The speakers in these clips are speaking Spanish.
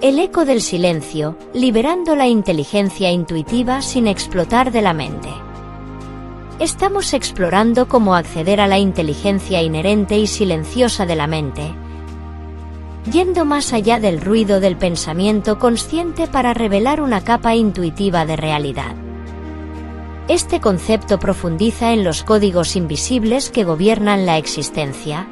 El eco del silencio, liberando la inteligencia intuitiva sin explotar de la mente. Estamos explorando cómo acceder a la inteligencia inherente y silenciosa de la mente, yendo más allá del ruido del pensamiento consciente para revelar una capa intuitiva de realidad. Este concepto profundiza en los códigos invisibles que gobiernan la existencia,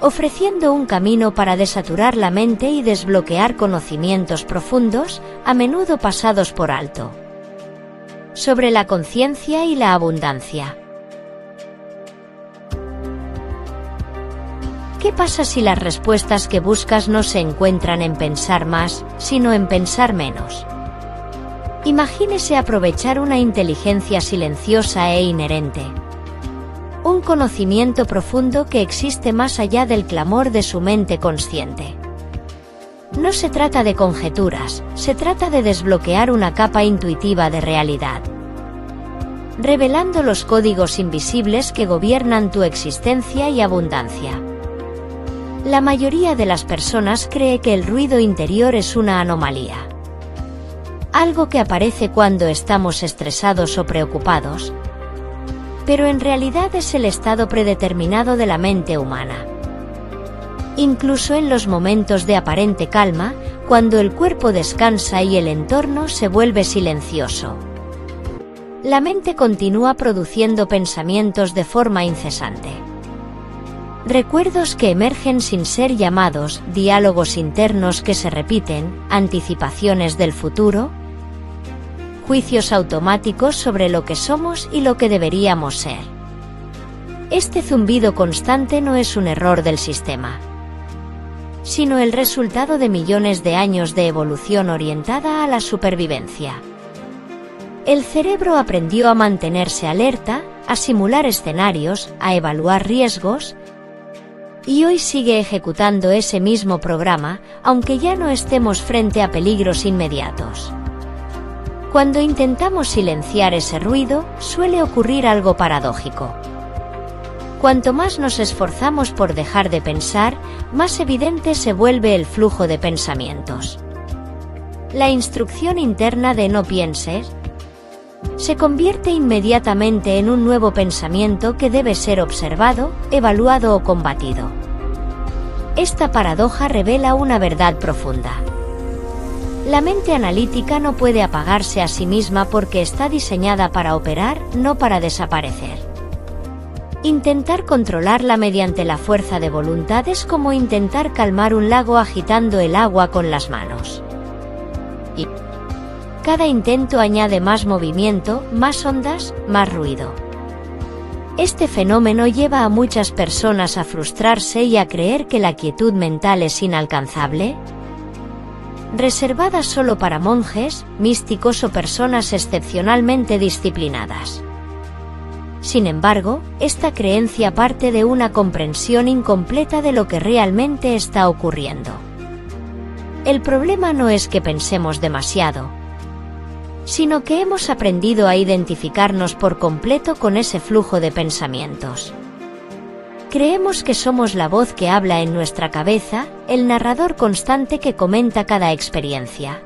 ofreciendo un camino para desaturar la mente y desbloquear conocimientos profundos, a menudo pasados por alto, sobre la conciencia y la abundancia. ¿Qué pasa si las respuestas que buscas no se encuentran en pensar más, sino en pensar menos? Imagínese aprovechar una inteligencia silenciosa e inherente, un conocimiento profundo que existe más allá del clamor de su mente consciente. No se trata de conjeturas, se trata de desbloquear una capa intuitiva de realidad, revelando los códigos invisibles que gobiernan tu existencia y abundancia. La mayoría de las personas cree que el ruido interior es una anomalía, algo que aparece cuando estamos estresados o preocupados, pero en realidad es el estado predeterminado de la mente humana. Incluso en los momentos de aparente calma, cuando el cuerpo descansa y el entorno se vuelve silencioso, la mente continúa produciendo pensamientos de forma incesante. Recuerdos que emergen sin ser llamados, diálogos internos que se repiten, anticipaciones del futuro, juicios automáticos sobre lo que somos y lo que deberíamos ser. Este zumbido constante no es un error del sistema, sino el resultado de millones de años de evolución orientada a la supervivencia. El cerebro aprendió a mantenerse alerta, a simular escenarios, a evaluar riesgos, y hoy sigue ejecutando ese mismo programa, aunque ya no estemos frente a peligros inmediatos. Cuando intentamos silenciar ese ruido, suele ocurrir algo paradójico. Cuanto más nos esforzamos por dejar de pensar, más evidente se vuelve el flujo de pensamientos. La instrucción interna de no pienses se convierte inmediatamente en un nuevo pensamiento que debe ser observado, evaluado o combatido. Esta paradoja revela una verdad profunda. La mente analítica no puede apagarse a sí misma porque está diseñada para operar, no para desaparecer. Intentar controlarla mediante la fuerza de voluntad es como intentar calmar un lago agitando el agua con las manos. Y cada intento añade más movimiento, más ondas, más ruido. Este fenómeno lleva a muchas personas a frustrarse y a creer que la quietud mental es inalcanzable, reservada solo para monjes, místicos o personas excepcionalmente disciplinadas. Sin embargo, esta creencia parte de una comprensión incompleta de lo que realmente está ocurriendo. El problema no es que pensemos demasiado, sino que hemos aprendido a identificarnos por completo con ese flujo de pensamientos. Creemos que somos la voz que habla en nuestra cabeza, el narrador constante que comenta cada experiencia,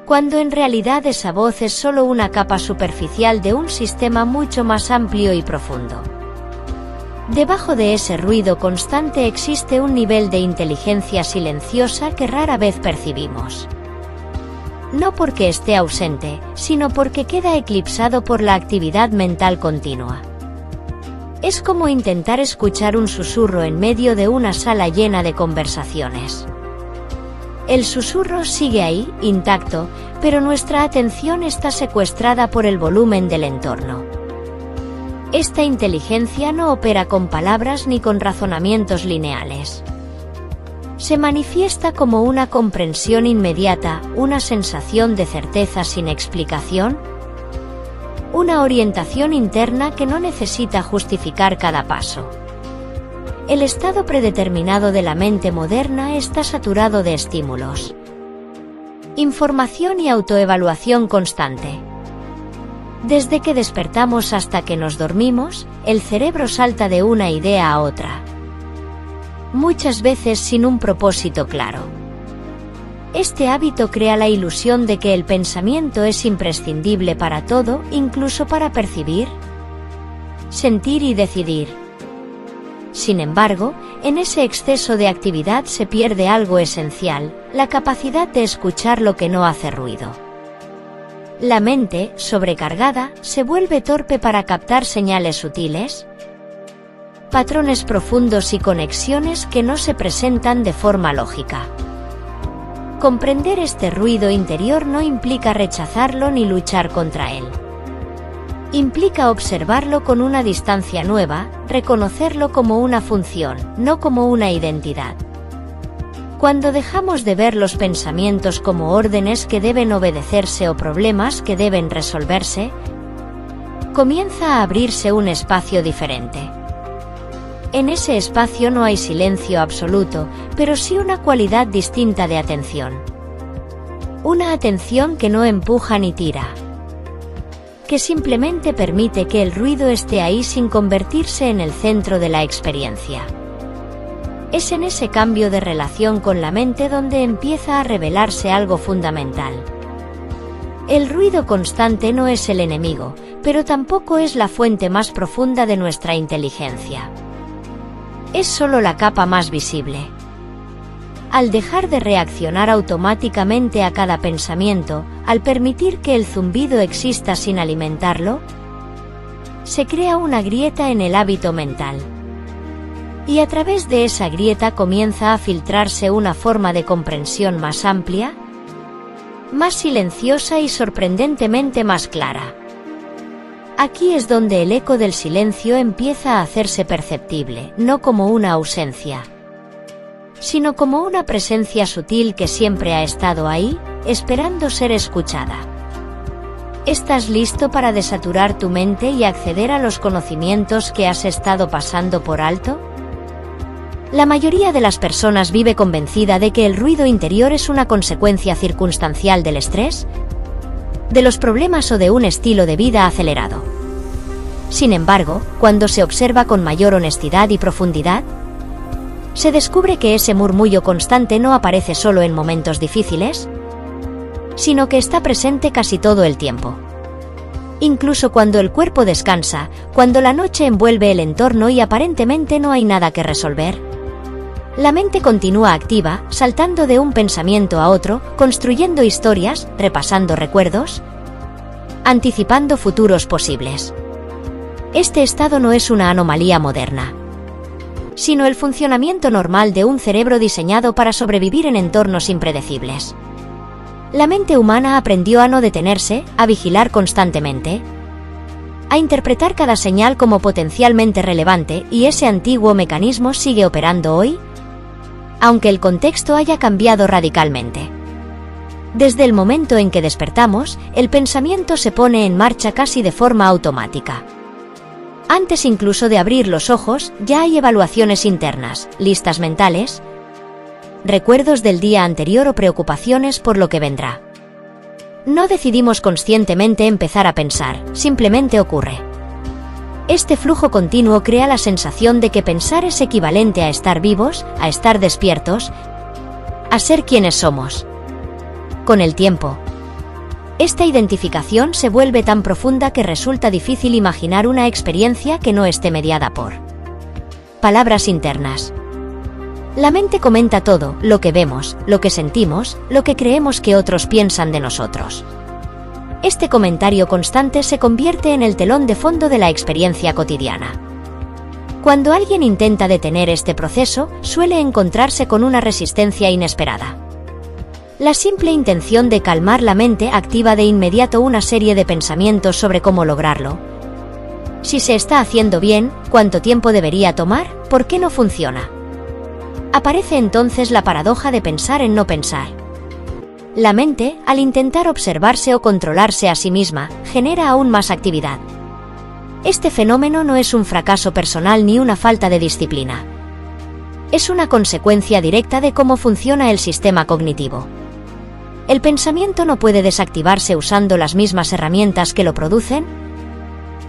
cuando en realidad esa voz es solo una capa superficial de un sistema mucho más amplio y profundo. Debajo de ese ruido constante existe un nivel de inteligencia silenciosa que rara vez percibimos. No porque esté ausente, sino porque queda eclipsado por la actividad mental continua. Es como intentar escuchar un susurro en medio de una sala llena de conversaciones. El susurro sigue ahí, intacto, pero nuestra atención está secuestrada por el volumen del entorno. Esta inteligencia no opera con palabras ni con razonamientos lineales. Se manifiesta como una comprensión inmediata, una sensación de certeza sin explicación, una orientación interna que no necesita justificar cada paso. El estado predeterminado de la mente moderna está saturado de estímulos, información y autoevaluación constante. Desde que despertamos hasta que nos dormimos, el cerebro salta de una idea a otra, muchas veces sin un propósito claro. Este hábito crea la ilusión de que el pensamiento es imprescindible para todo, incluso para percibir, sentir y decidir. Sin embargo, en ese exceso de actividad se pierde algo esencial, la capacidad de escuchar lo que no hace ruido. La mente, sobrecargada, se vuelve torpe para captar señales sutiles, patrones profundos y conexiones que no se presentan de forma lógica. Comprender este ruido interior no implica rechazarlo ni luchar contra él. Implica observarlo con una distancia nueva, reconocerlo como una función, no como una identidad. Cuando dejamos de ver los pensamientos como órdenes que deben obedecerse o problemas que deben resolverse, comienza a abrirse un espacio diferente. En ese espacio no hay silencio absoluto, pero sí una cualidad distinta de atención. Una atención que no empuja ni tira, que simplemente permite que el ruido esté ahí sin convertirse en el centro de la experiencia. Es en ese cambio de relación con la mente donde empieza a revelarse algo fundamental. El ruido constante no es el enemigo, pero tampoco es la fuente más profunda de nuestra inteligencia. Es solo la capa más visible. Al dejar de reaccionar automáticamente a cada pensamiento, al permitir que el zumbido exista sin alimentarlo, se crea una grieta en el hábito mental. Y a través de esa grieta comienza a filtrarse una forma de comprensión más amplia, más silenciosa y sorprendentemente más clara. Aquí es donde el eco del silencio empieza a hacerse perceptible, no como una ausencia, sino como una presencia sutil que siempre ha estado ahí, esperando ser escuchada. ¿Estás listo para desaturar tu mente y acceder a los conocimientos que has estado pasando por alto? La mayoría de las personas vive convencida de que el ruido interior es una consecuencia circunstancial del estrés, de los problemas o de un estilo de vida acelerado. Sin embargo, cuando se observa con mayor honestidad y profundidad, se descubre que ese murmullo constante no aparece solo en momentos difíciles, sino que está presente casi todo el tiempo. Incluso cuando el cuerpo descansa, cuando la noche envuelve el entorno y aparentemente no hay nada que resolver, la mente continúa activa, saltando de un pensamiento a otro, construyendo historias, repasando recuerdos, anticipando futuros posibles. Este estado no es una anomalía moderna, sino el funcionamiento normal de un cerebro diseñado para sobrevivir en entornos impredecibles. La mente humana aprendió a no detenerse, a vigilar constantemente, a interpretar cada señal como potencialmente relevante, y ese antiguo mecanismo sigue operando hoy, aunque el contexto haya cambiado radicalmente. Desde el momento en que despertamos, el pensamiento se pone en marcha casi de forma automática. Antes incluso de abrir los ojos, ya hay evaluaciones internas, listas mentales, recuerdos del día anterior o preocupaciones por lo que vendrá. No decidimos conscientemente empezar a pensar, simplemente ocurre. Este flujo continuo crea la sensación de que pensar es equivalente a estar vivos, a estar despiertos, a ser quienes somos. Con el tiempo, esta identificación se vuelve tan profunda que resulta difícil imaginar una experiencia que no esté mediada por palabras internas. La mente comenta todo, lo que vemos, lo que sentimos, lo que creemos que otros piensan de nosotros. Este comentario constante se convierte en el telón de fondo de la experiencia cotidiana. Cuando alguien intenta detener este proceso, suele encontrarse con una resistencia inesperada. La simple intención de calmar la mente activa de inmediato una serie de pensamientos sobre cómo lograrlo. Si se está haciendo bien, ¿cuánto tiempo debería tomar? ¿Por qué no funciona? Aparece entonces la paradoja de pensar en no pensar. La mente, al intentar observarse o controlarse a sí misma, genera aún más actividad. Este fenómeno no es un fracaso personal ni una falta de disciplina. Es una consecuencia directa de cómo funciona el sistema cognitivo. ¿El pensamiento no puede desactivarse usando las mismas herramientas que lo producen?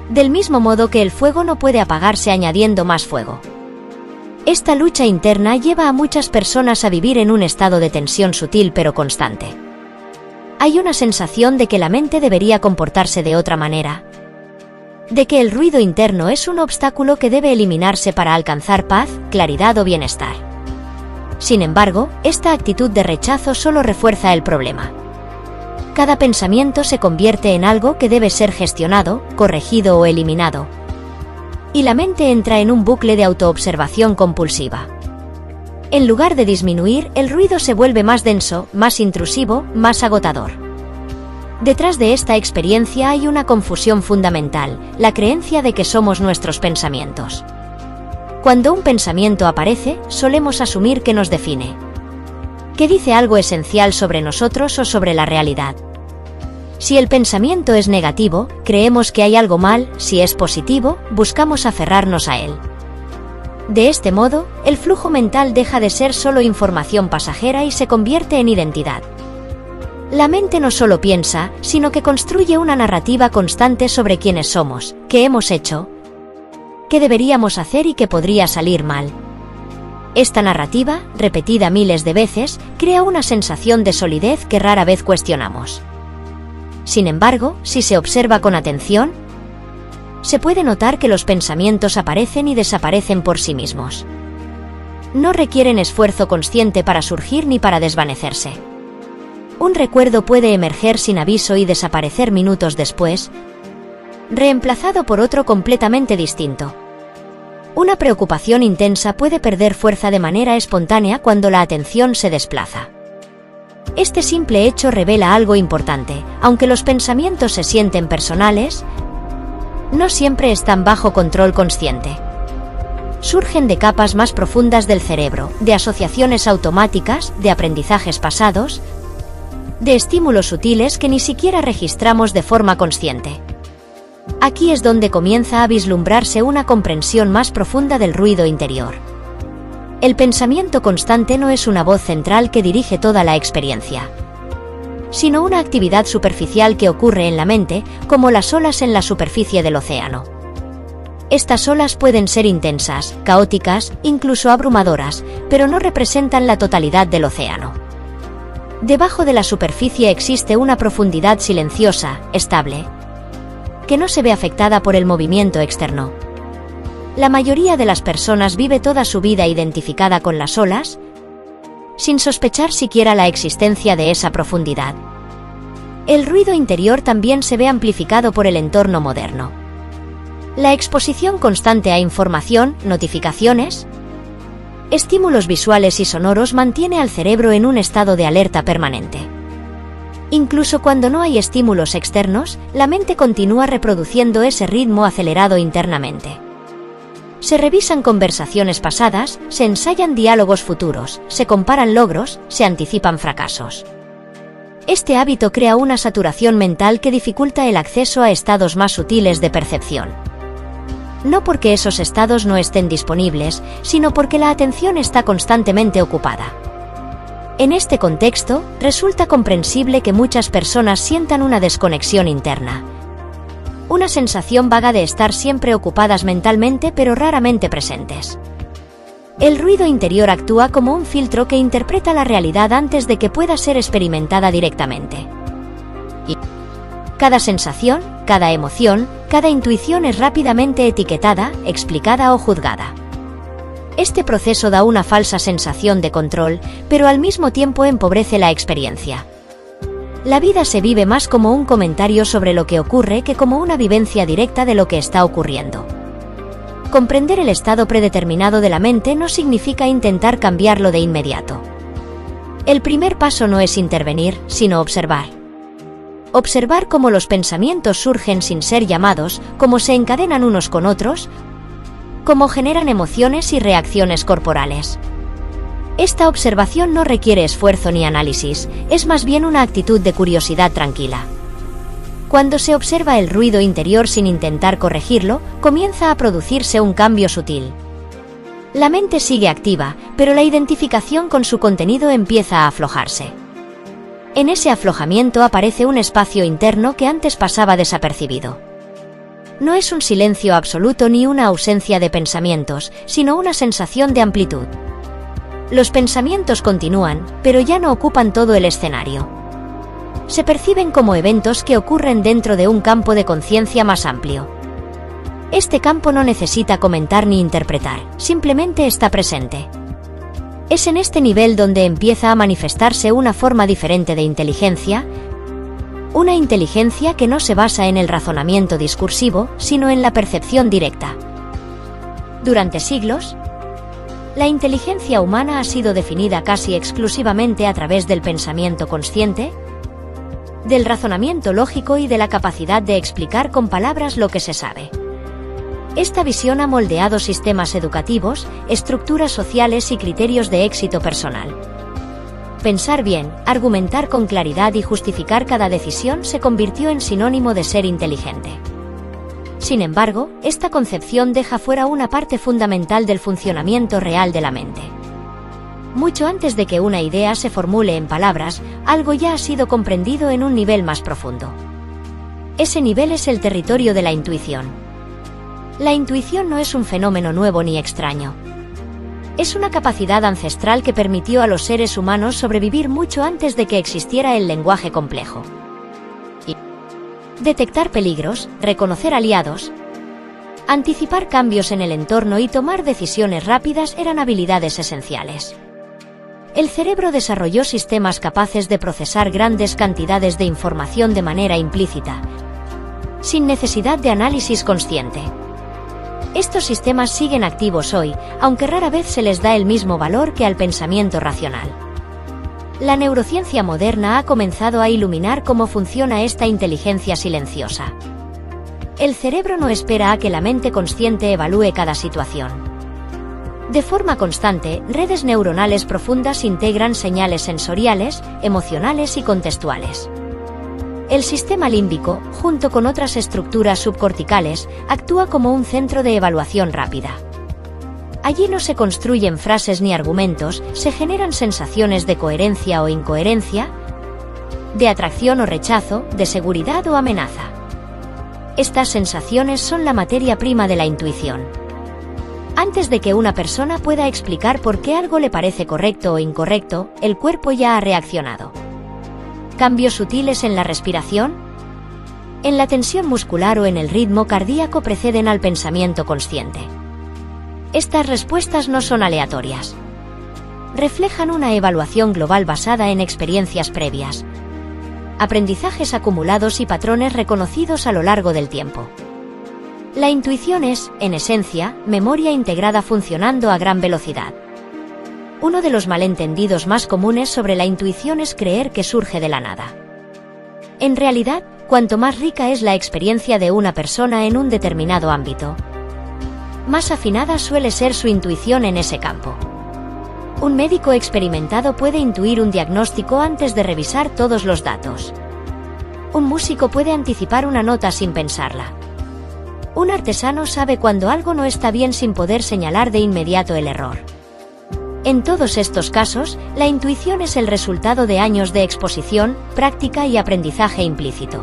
Del mismo modo que el fuego no puede apagarse añadiendo más fuego. Esta lucha interna lleva a muchas personas a vivir en un estado de tensión sutil pero constante. Hay una sensación de que la mente debería comportarse de otra manera, de que el ruido interno es un obstáculo que debe eliminarse para alcanzar paz, claridad o bienestar. Sin embargo, esta actitud de rechazo solo refuerza el problema. Cada pensamiento se convierte en algo que debe ser gestionado, corregido o eliminado. Y la mente entra en un bucle de autoobservación compulsiva. En lugar de disminuir, el ruido se vuelve más denso, más intrusivo, más agotador. Detrás de esta experiencia hay una confusión fundamental, la creencia de que somos nuestros pensamientos. Cuando un pensamiento aparece, solemos asumir que nos define, que dice algo esencial sobre nosotros o sobre la realidad. Si el pensamiento es negativo, creemos que hay algo mal; si es positivo, buscamos aferrarnos a él. De este modo, el flujo mental deja de ser solo información pasajera y se convierte en identidad. La mente no solo piensa, sino que construye una narrativa constante sobre quiénes somos, qué hemos hecho, qué deberíamos hacer y qué podría salir mal. Esta narrativa, repetida miles de veces, crea una sensación de solidez que rara vez cuestionamos. Sin embargo, si se observa con atención, se puede notar que los pensamientos aparecen y desaparecen por sí mismos. No requieren esfuerzo consciente para surgir ni para desvanecerse. Un recuerdo puede emerger sin aviso y desaparecer minutos después, reemplazado por otro completamente distinto. Una preocupación intensa puede perder fuerza de manera espontánea cuando la atención se desplaza. Este simple hecho revela algo importante: aunque los pensamientos se sienten personales, no siempre están bajo control consciente. Surgen de capas más profundas del cerebro, de asociaciones automáticas, de aprendizajes pasados, de estímulos sutiles que ni siquiera registramos de forma consciente. Aquí es donde comienza a vislumbrarse una comprensión más profunda del ruido interior. El pensamiento constante no es una voz central que dirige toda la experiencia, sino una actividad superficial que ocurre en la mente, como las olas en la superficie del océano. Estas olas pueden ser intensas, caóticas, incluso abrumadoras, pero no representan la totalidad del océano. Debajo de la superficie existe una profundidad silenciosa, estable, que no se ve afectada por el movimiento externo. La mayoría de las personas vive toda su vida identificada con las olas, sin sospechar siquiera la existencia de esa profundidad. El ruido interior también se ve amplificado por el entorno moderno. La exposición constante a información, notificaciones, estímulos visuales y sonoros mantiene al cerebro en un estado de alerta permanente. Incluso cuando no hay estímulos externos, la mente continúa reproduciendo ese ritmo acelerado internamente. Se revisan conversaciones pasadas, se ensayan diálogos futuros, se comparan logros, se anticipan fracasos. Este hábito crea una saturación mental que dificulta el acceso a estados más sutiles de percepción. No porque esos estados no estén disponibles, sino porque la atención está constantemente ocupada. En este contexto, resulta comprensible que muchas personas sientan una desconexión interna. Una sensación vaga de estar siempre ocupadas mentalmente pero raramente presentes. El ruido interior actúa como un filtro que interpreta la realidad antes de que pueda ser experimentada directamente. Y cada sensación, cada emoción, cada intuición es rápidamente etiquetada, explicada o juzgada. Este proceso da una falsa sensación de control, pero al mismo tiempo empobrece la experiencia. La vida se vive más como un comentario sobre lo que ocurre que como una vivencia directa de lo que está ocurriendo. Comprender el estado predeterminado de la mente no significa intentar cambiarlo de inmediato. El primer paso no es intervenir, sino observar. Observar cómo los pensamientos surgen sin ser llamados, cómo se encadenan unos con otros, cómo generan emociones y reacciones corporales. Esta observación no requiere esfuerzo ni análisis, es más bien una actitud de curiosidad tranquila. Cuando se observa el ruido interior sin intentar corregirlo, comienza a producirse un cambio sutil. La mente sigue activa, pero la identificación con su contenido empieza a aflojarse. En ese aflojamiento aparece un espacio interno que antes pasaba desapercibido. No es un silencio absoluto ni una ausencia de pensamientos, sino una sensación de amplitud. Los pensamientos continúan, pero ya no ocupan todo el escenario. Se perciben como eventos que ocurren dentro de un campo de conciencia más amplio. Este campo no necesita comentar ni interpretar, simplemente está presente. Es en este nivel donde empieza a manifestarse una forma diferente de inteligencia, una inteligencia que no se basa en el razonamiento discursivo, sino en la percepción directa. Durante siglos, la inteligencia humana ha sido definida casi exclusivamente a través del pensamiento consciente, del razonamiento lógico y de la capacidad de explicar con palabras lo que se sabe. Esta visión ha moldeado sistemas educativos, estructuras sociales y criterios de éxito personal. Pensar bien, argumentar con claridad y justificar cada decisión se convirtió en sinónimo de ser inteligente. Sin embargo, esta concepción deja fuera una parte fundamental del funcionamiento real de la mente. Mucho antes de que una idea se formule en palabras, algo ya ha sido comprendido en un nivel más profundo. Ese nivel es el territorio de la intuición. La intuición no es un fenómeno nuevo ni extraño. Es una capacidad ancestral que permitió a los seres humanos sobrevivir mucho antes de que existiera el lenguaje complejo. Detectar peligros, reconocer aliados, anticipar cambios en el entorno y tomar decisiones rápidas eran habilidades esenciales. El cerebro desarrolló sistemas capaces de procesar grandes cantidades de información de manera implícita, sin necesidad de análisis consciente. Estos sistemas siguen activos hoy, aunque rara vez se les da el mismo valor que al pensamiento racional. La neurociencia moderna ha comenzado a iluminar cómo funciona esta inteligencia silenciosa. El cerebro no espera a que la mente consciente evalúe cada situación. De forma constante, redes neuronales profundas integran señales sensoriales, emocionales y contextuales. El sistema límbico, junto con otras estructuras subcorticales, actúa como un centro de evaluación rápida. Allí no se construyen frases ni argumentos, se generan sensaciones de coherencia o incoherencia, de atracción o rechazo, de seguridad o amenaza. Estas sensaciones son la materia prima de la intuición. Antes de que una persona pueda explicar por qué algo le parece correcto o incorrecto, el cuerpo ya ha reaccionado. ¿Cambios sutiles en la respiración? En la tensión muscular o en el ritmo cardíaco preceden al pensamiento consciente. Estas respuestas no son aleatorias. Reflejan una evaluación global basada en experiencias previas, aprendizajes acumulados y patrones reconocidos a lo largo del tiempo. La intuición es, en esencia, memoria integrada funcionando a gran velocidad. Uno de los malentendidos más comunes sobre la intuición es creer que surge de la nada. En realidad, cuanto más rica es la experiencia de una persona en un determinado ámbito, más afinada suele ser su intuición en ese campo. Un médico experimentado puede intuir un diagnóstico antes de revisar todos los datos. Un músico puede anticipar una nota sin pensarla. Un artesano sabe cuando algo no está bien sin poder señalar de inmediato el error. En todos estos casos, la intuición es el resultado de años de exposición, práctica y aprendizaje implícito.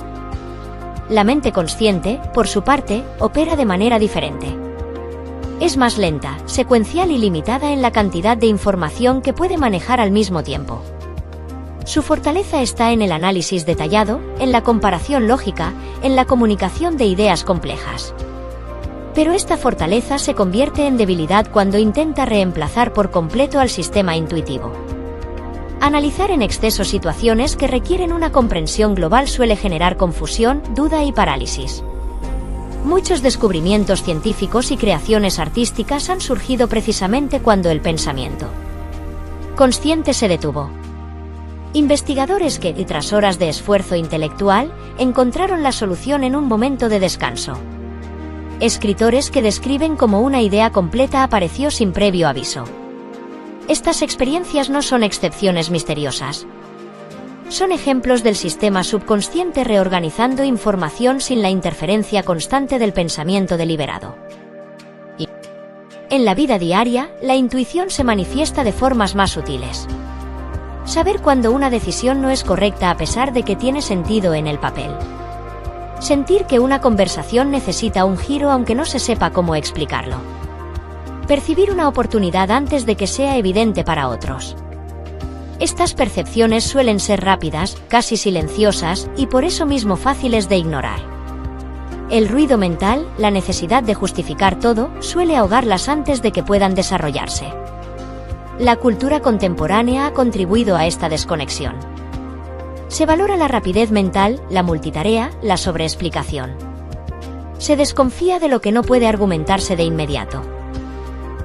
La mente consciente, por su parte, opera de manera diferente. Es más lenta, secuencial y limitada en la cantidad de información que puede manejar al mismo tiempo. Su fortaleza está en el análisis detallado, en la comparación lógica, en la comunicación de ideas complejas. Pero esta fortaleza se convierte en debilidad cuando intenta reemplazar por completo al sistema intuitivo. Analizar en exceso situaciones que requieren una comprensión global suele generar confusión, duda y parálisis. Muchos descubrimientos científicos y creaciones artísticas han surgido precisamente cuando el pensamiento consciente se detuvo. Investigadores que, tras horas de esfuerzo intelectual, encontraron la solución en un momento de descanso. Escritores que describen cómo una idea completa apareció sin previo aviso. Estas experiencias no son excepciones misteriosas. Son ejemplos del sistema subconsciente reorganizando información sin la interferencia constante del pensamiento deliberado. En la vida diaria, la intuición se manifiesta de formas más sutiles. Saber cuándo una decisión no es correcta a pesar de que tiene sentido en el papel. Sentir que una conversación necesita un giro aunque no se sepa cómo explicarlo. Percibir una oportunidad antes de que sea evidente para otros. Estas percepciones suelen ser rápidas, casi silenciosas, y por eso mismo fáciles de ignorar. El ruido mental, la necesidad de justificar todo, suele ahogarlas antes de que puedan desarrollarse. La cultura contemporánea ha contribuido a esta desconexión. Se valora la rapidez mental, la multitarea, la sobreexplicación. Se desconfía de lo que no puede argumentarse de inmediato.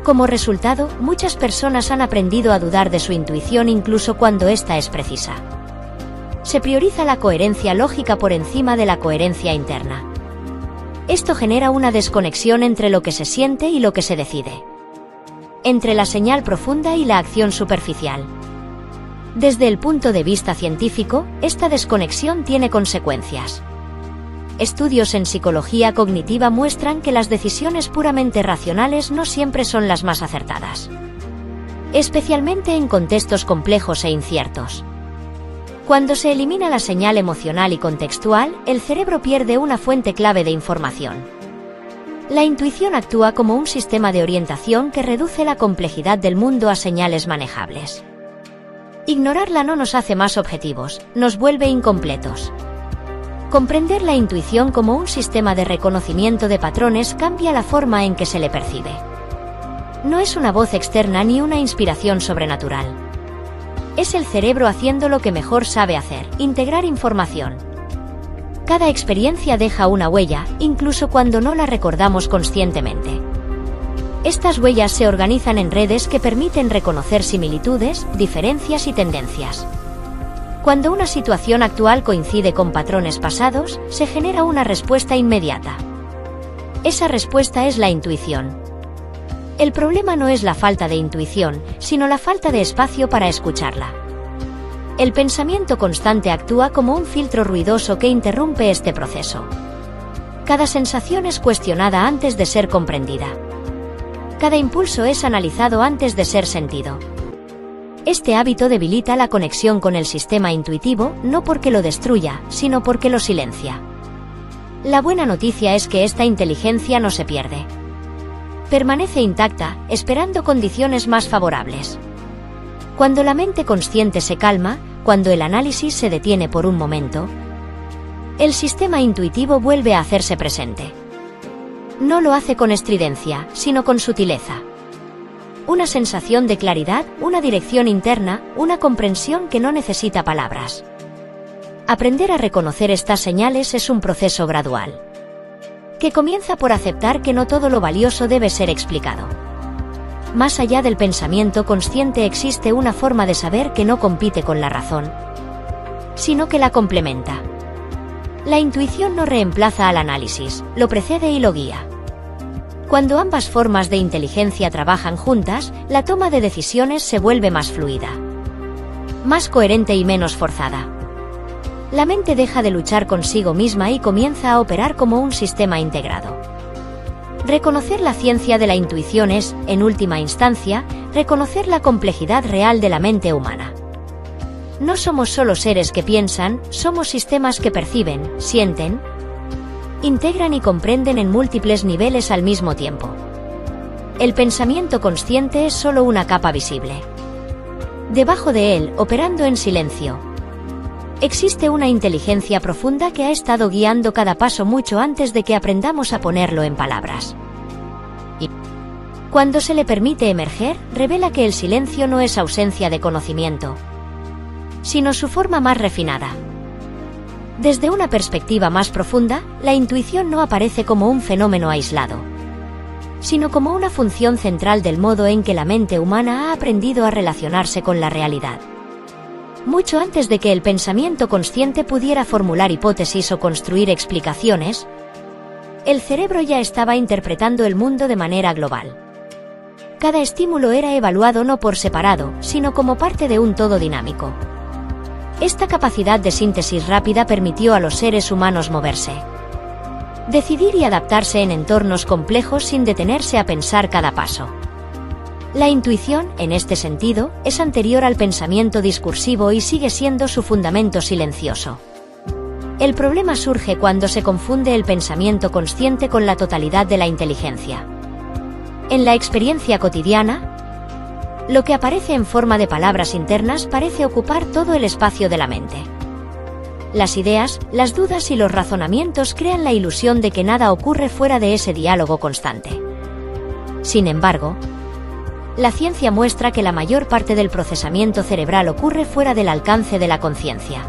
Como resultado, muchas personas han aprendido a dudar de su intuición incluso cuando ésta es precisa. Se prioriza la coherencia lógica por encima de la coherencia interna. Esto genera una desconexión entre lo que se siente y lo que se decide. Entre la señal profunda y la acción superficial. Desde el punto de vista científico, esta desconexión tiene consecuencias. Estudios en psicología cognitiva muestran que las decisiones puramente racionales no siempre son las más acertadas. Especialmente en contextos complejos e inciertos. Cuando se elimina la señal emocional y contextual, el cerebro pierde una fuente clave de información. La intuición actúa como un sistema de orientación que reduce la complejidad del mundo a señales manejables. Ignorarla no nos hace más objetivos, nos vuelve incompletos. Comprender la intuición como un sistema de reconocimiento de patrones cambia la forma en que se le percibe. No es una voz externa ni una inspiración sobrenatural. Es el cerebro haciendo lo que mejor sabe hacer, integrar información. Cada experiencia deja una huella, incluso cuando no la recordamos conscientemente. Estas huellas se organizan en redes que permiten reconocer similitudes, diferencias y tendencias. Cuando una situación actual coincide con patrones pasados, se genera una respuesta inmediata. Esa respuesta es la intuición. El problema no es la falta de intuición, sino la falta de espacio para escucharla. El pensamiento constante actúa como un filtro ruidoso que interrumpe este proceso. Cada sensación es cuestionada antes de ser comprendida. Cada impulso es analizado antes de ser sentido. Este hábito debilita la conexión con el sistema intuitivo, no porque lo destruya, sino porque lo silencia. La buena noticia es que esta inteligencia no se pierde. Permanece intacta, esperando condiciones más favorables. Cuando la mente consciente se calma, cuando el análisis se detiene por un momento, el sistema intuitivo vuelve a hacerse presente. No lo hace con estridencia, sino con sutileza. Una sensación de claridad, una dirección interna, una comprensión que no necesita palabras. Aprender a reconocer estas señales es un proceso gradual, que comienza por aceptar que no todo lo valioso debe ser explicado. Más allá del pensamiento consciente existe una forma de saber que no compite con la razón, sino que la complementa. La intuición no reemplaza al análisis, lo precede y lo guía. Cuando ambas formas de inteligencia trabajan juntas, la toma de decisiones se vuelve más fluida, más coherente y menos forzada. La mente deja de luchar consigo misma y comienza a operar como un sistema integrado. Reconocer la ciencia de la intuición es, en última instancia, reconocer la complejidad real de la mente humana. No somos solo seres que piensan, somos sistemas que perciben, sienten, integran y comprenden en múltiples niveles al mismo tiempo. El pensamiento consciente es solo una capa visible. Debajo de él, operando en silencio, existe una inteligencia profunda que ha estado guiando cada paso mucho antes de que aprendamos a ponerlo en palabras. Y cuando se le permite emerger, revela que el silencio no es ausencia de conocimiento, sino su forma más refinada. Desde una perspectiva más profunda, la intuición no aparece como un fenómeno aislado, sino como una función central del modo en que la mente humana ha aprendido a relacionarse con la realidad. Mucho antes de que el pensamiento consciente pudiera formular hipótesis o construir explicaciones, el cerebro ya estaba interpretando el mundo de manera global. Cada estímulo era evaluado no por separado, sino como parte de un todo dinámico. Esta capacidad de síntesis rápida permitió a los seres humanos moverse, decidir y adaptarse en entornos complejos sin detenerse a pensar cada paso. La intuición, en este sentido, es anterior al pensamiento discursivo y sigue siendo su fundamento silencioso. El problema surge cuando se confunde el pensamiento consciente con la totalidad de la inteligencia. En la experiencia cotidiana, lo que aparece en forma de palabras internas parece ocupar todo el espacio de la mente. Las ideas, las dudas y los razonamientos crean la ilusión de que nada ocurre fuera de ese diálogo constante. Sin embargo, la ciencia muestra que la mayor parte del procesamiento cerebral ocurre fuera del alcance de la conciencia.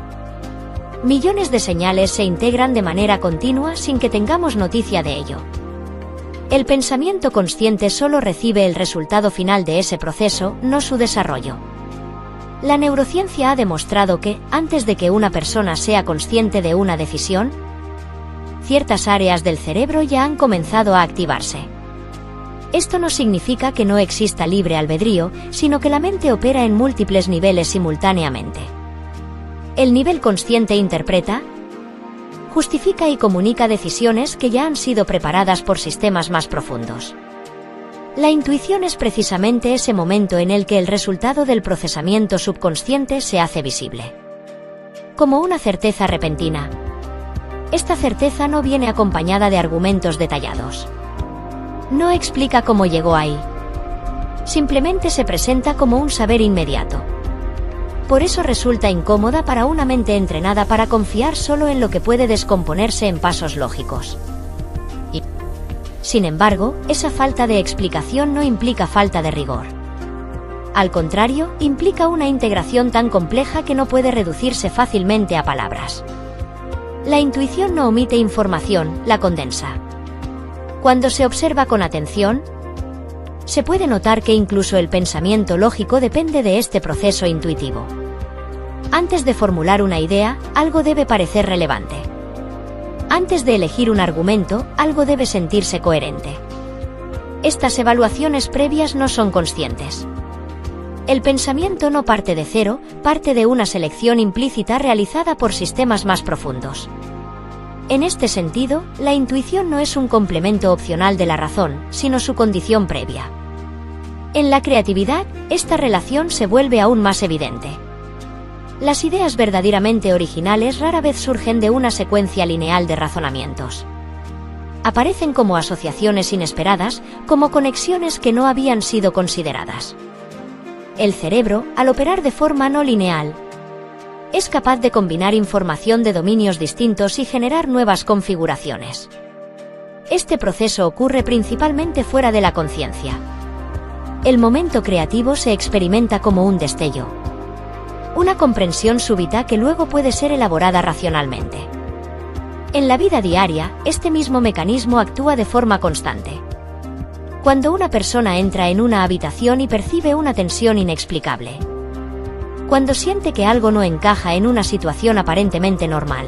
Millones de señales se integran de manera continua sin que tengamos noticia de ello. El pensamiento consciente solo recibe el resultado final de ese proceso, no su desarrollo. La neurociencia ha demostrado que, antes de que una persona sea consciente de una decisión, ciertas áreas del cerebro ya han comenzado a activarse. Esto no significa que no exista libre albedrío, sino que la mente opera en múltiples niveles simultáneamente. El nivel consciente interpreta, justifica y comunica decisiones que ya han sido preparadas por sistemas más profundos. La intuición es precisamente ese momento en el que el resultado del procesamiento subconsciente se hace visible. Como una certeza repentina. Esta certeza no viene acompañada de argumentos detallados. No explica cómo llegó ahí. Simplemente se presenta como un saber inmediato. Por eso resulta incómoda para una mente entrenada para confiar solo en lo que puede descomponerse en pasos lógicos. Sin embargo, esa falta de explicación no implica falta de rigor. Al contrario, implica una integración tan compleja que no puede reducirse fácilmente a palabras. La intuición no omite información, la condensa. Cuando se observa con atención, se puede notar que incluso el pensamiento lógico depende de este proceso intuitivo. Antes de formular una idea, algo debe parecer relevante. Antes de elegir un argumento, algo debe sentirse coherente. Estas evaluaciones previas no son conscientes. El pensamiento no parte de cero, parte de una selección implícita realizada por sistemas más profundos. En este sentido, la intuición no es un complemento opcional de la razón, sino su condición previa. En la creatividad, esta relación se vuelve aún más evidente. Las ideas verdaderamente originales rara vez surgen de una secuencia lineal de razonamientos. Aparecen como asociaciones inesperadas, como conexiones que no habían sido consideradas. El cerebro, al operar de forma no lineal, es capaz de combinar información de dominios distintos y generar nuevas configuraciones. Este proceso ocurre principalmente fuera de la conciencia. El momento creativo se experimenta como un destello. Una comprensión súbita que luego puede ser elaborada racionalmente. En la vida diaria, este mismo mecanismo actúa de forma constante. Cuando una persona entra en una habitación y percibe una tensión inexplicable. Cuando siente que algo no encaja en una situación aparentemente normal.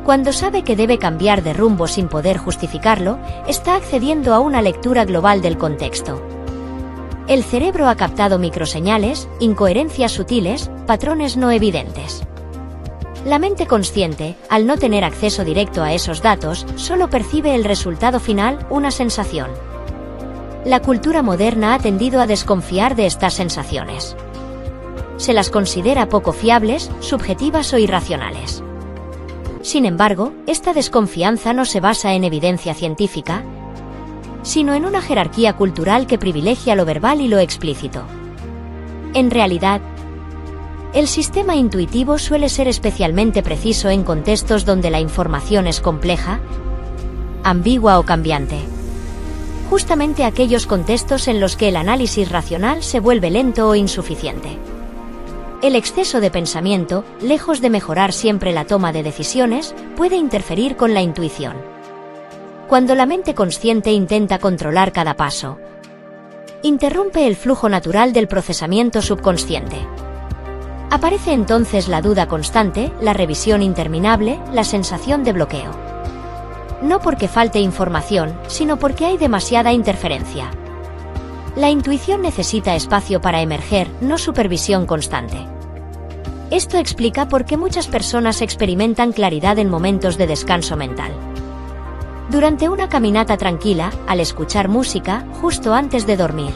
Cuando sabe que debe cambiar de rumbo sin poder justificarlo, está accediendo a una lectura global del contexto. El cerebro ha captado microseñales, incoherencias sutiles, patrones no evidentes. La mente consciente, al no tener acceso directo a esos datos, solo percibe el resultado final, una sensación. La cultura moderna ha tendido a desconfiar de estas sensaciones. Se las considera poco fiables, subjetivas o irracionales. Sin embargo, esta desconfianza no se basa en evidencia científica, sino en una jerarquía cultural que privilegia lo verbal y lo explícito. En realidad, el sistema intuitivo suele ser especialmente preciso en contextos donde la información es compleja, ambigua o cambiante. Justamente aquellos contextos en los que el análisis racional se vuelve lento o insuficiente. El exceso de pensamiento, lejos de mejorar siempre la toma de decisiones, puede interferir con la intuición. Cuando la mente consciente intenta controlar cada paso, interrumpe el flujo natural del procesamiento subconsciente. Aparece entonces la duda constante, la revisión interminable, la sensación de bloqueo. No porque falte información, sino porque hay demasiada interferencia. La intuición necesita espacio para emerger, no supervisión constante. Esto explica por qué muchas personas experimentan claridad en momentos de descanso mental. Durante una caminata tranquila, al escuchar música, justo antes de dormir.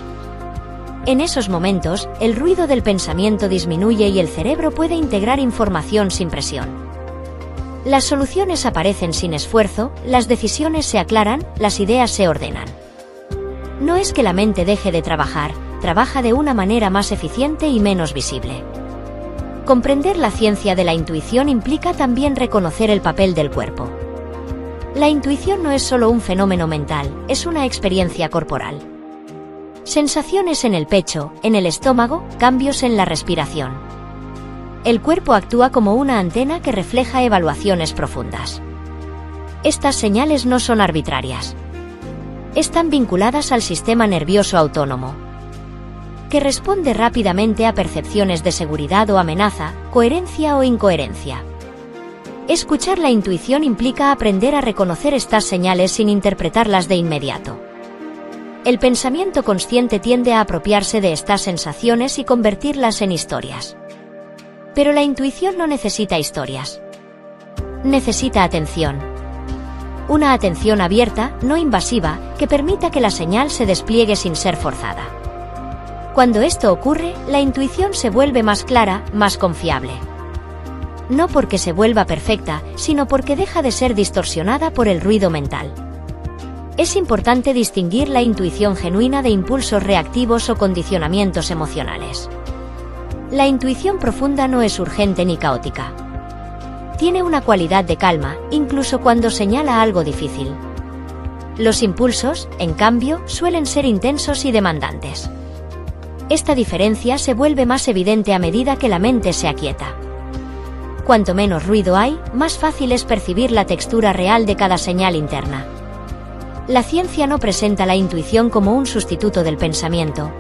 En esos momentos, el ruido del pensamiento disminuye y el cerebro puede integrar información sin presión. Las soluciones aparecen sin esfuerzo, las decisiones se aclaran, las ideas se ordenan. No es que la mente deje de trabajar, trabaja de una manera más eficiente y menos visible. Comprender la ciencia de la intuición implica también reconocer el papel del cuerpo. La intuición no es solo un fenómeno mental, es una experiencia corporal. Sensaciones en el pecho, en el estómago, cambios en la respiración. El cuerpo actúa como una antena que refleja evaluaciones profundas. Estas señales no son arbitrarias. Están vinculadas al sistema nervioso autónomo, que responde rápidamente a percepciones de seguridad o amenaza, coherencia o incoherencia. Escuchar la intuición implica aprender a reconocer estas señales sin interpretarlas de inmediato. El pensamiento consciente tiende a apropiarse de estas sensaciones y convertirlas en historias. Pero la intuición no necesita historias. Necesita atención. Una atención abierta, no invasiva, que permita que la señal se despliegue sin ser forzada. Cuando esto ocurre, la intuición se vuelve más clara, más confiable. No porque se vuelva perfecta, sino porque deja de ser distorsionada por el ruido mental. Es importante distinguir la intuición genuina de impulsos reactivos o condicionamientos emocionales. La intuición profunda no es urgente ni caótica. Tiene una cualidad de calma, incluso cuando señala algo difícil. Los impulsos, en cambio, suelen ser intensos y demandantes. Esta diferencia se vuelve más evidente a medida que la mente se aquieta. Cuanto menos ruido hay, más fácil es percibir la textura real de cada señal interna. La ciencia no presenta la intuición como un sustituto del pensamiento,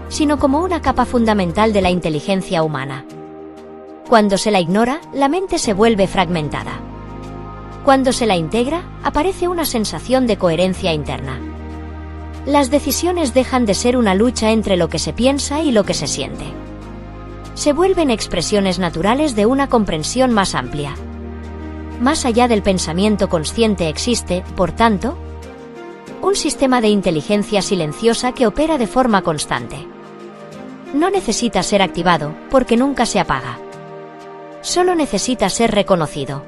sino como una capa fundamental de la inteligencia humana. Cuando se la ignora, la mente se vuelve fragmentada. Cuando se la integra, aparece una sensación de coherencia interna. Las decisiones dejan de ser una lucha entre lo que se piensa y lo que se siente. Se vuelven expresiones naturales de una comprensión más amplia. Más allá del pensamiento consciente existe, por tanto, un sistema de inteligencia silenciosa que opera de forma constante. No necesita ser activado, porque nunca se apaga. Solo necesita ser reconocido.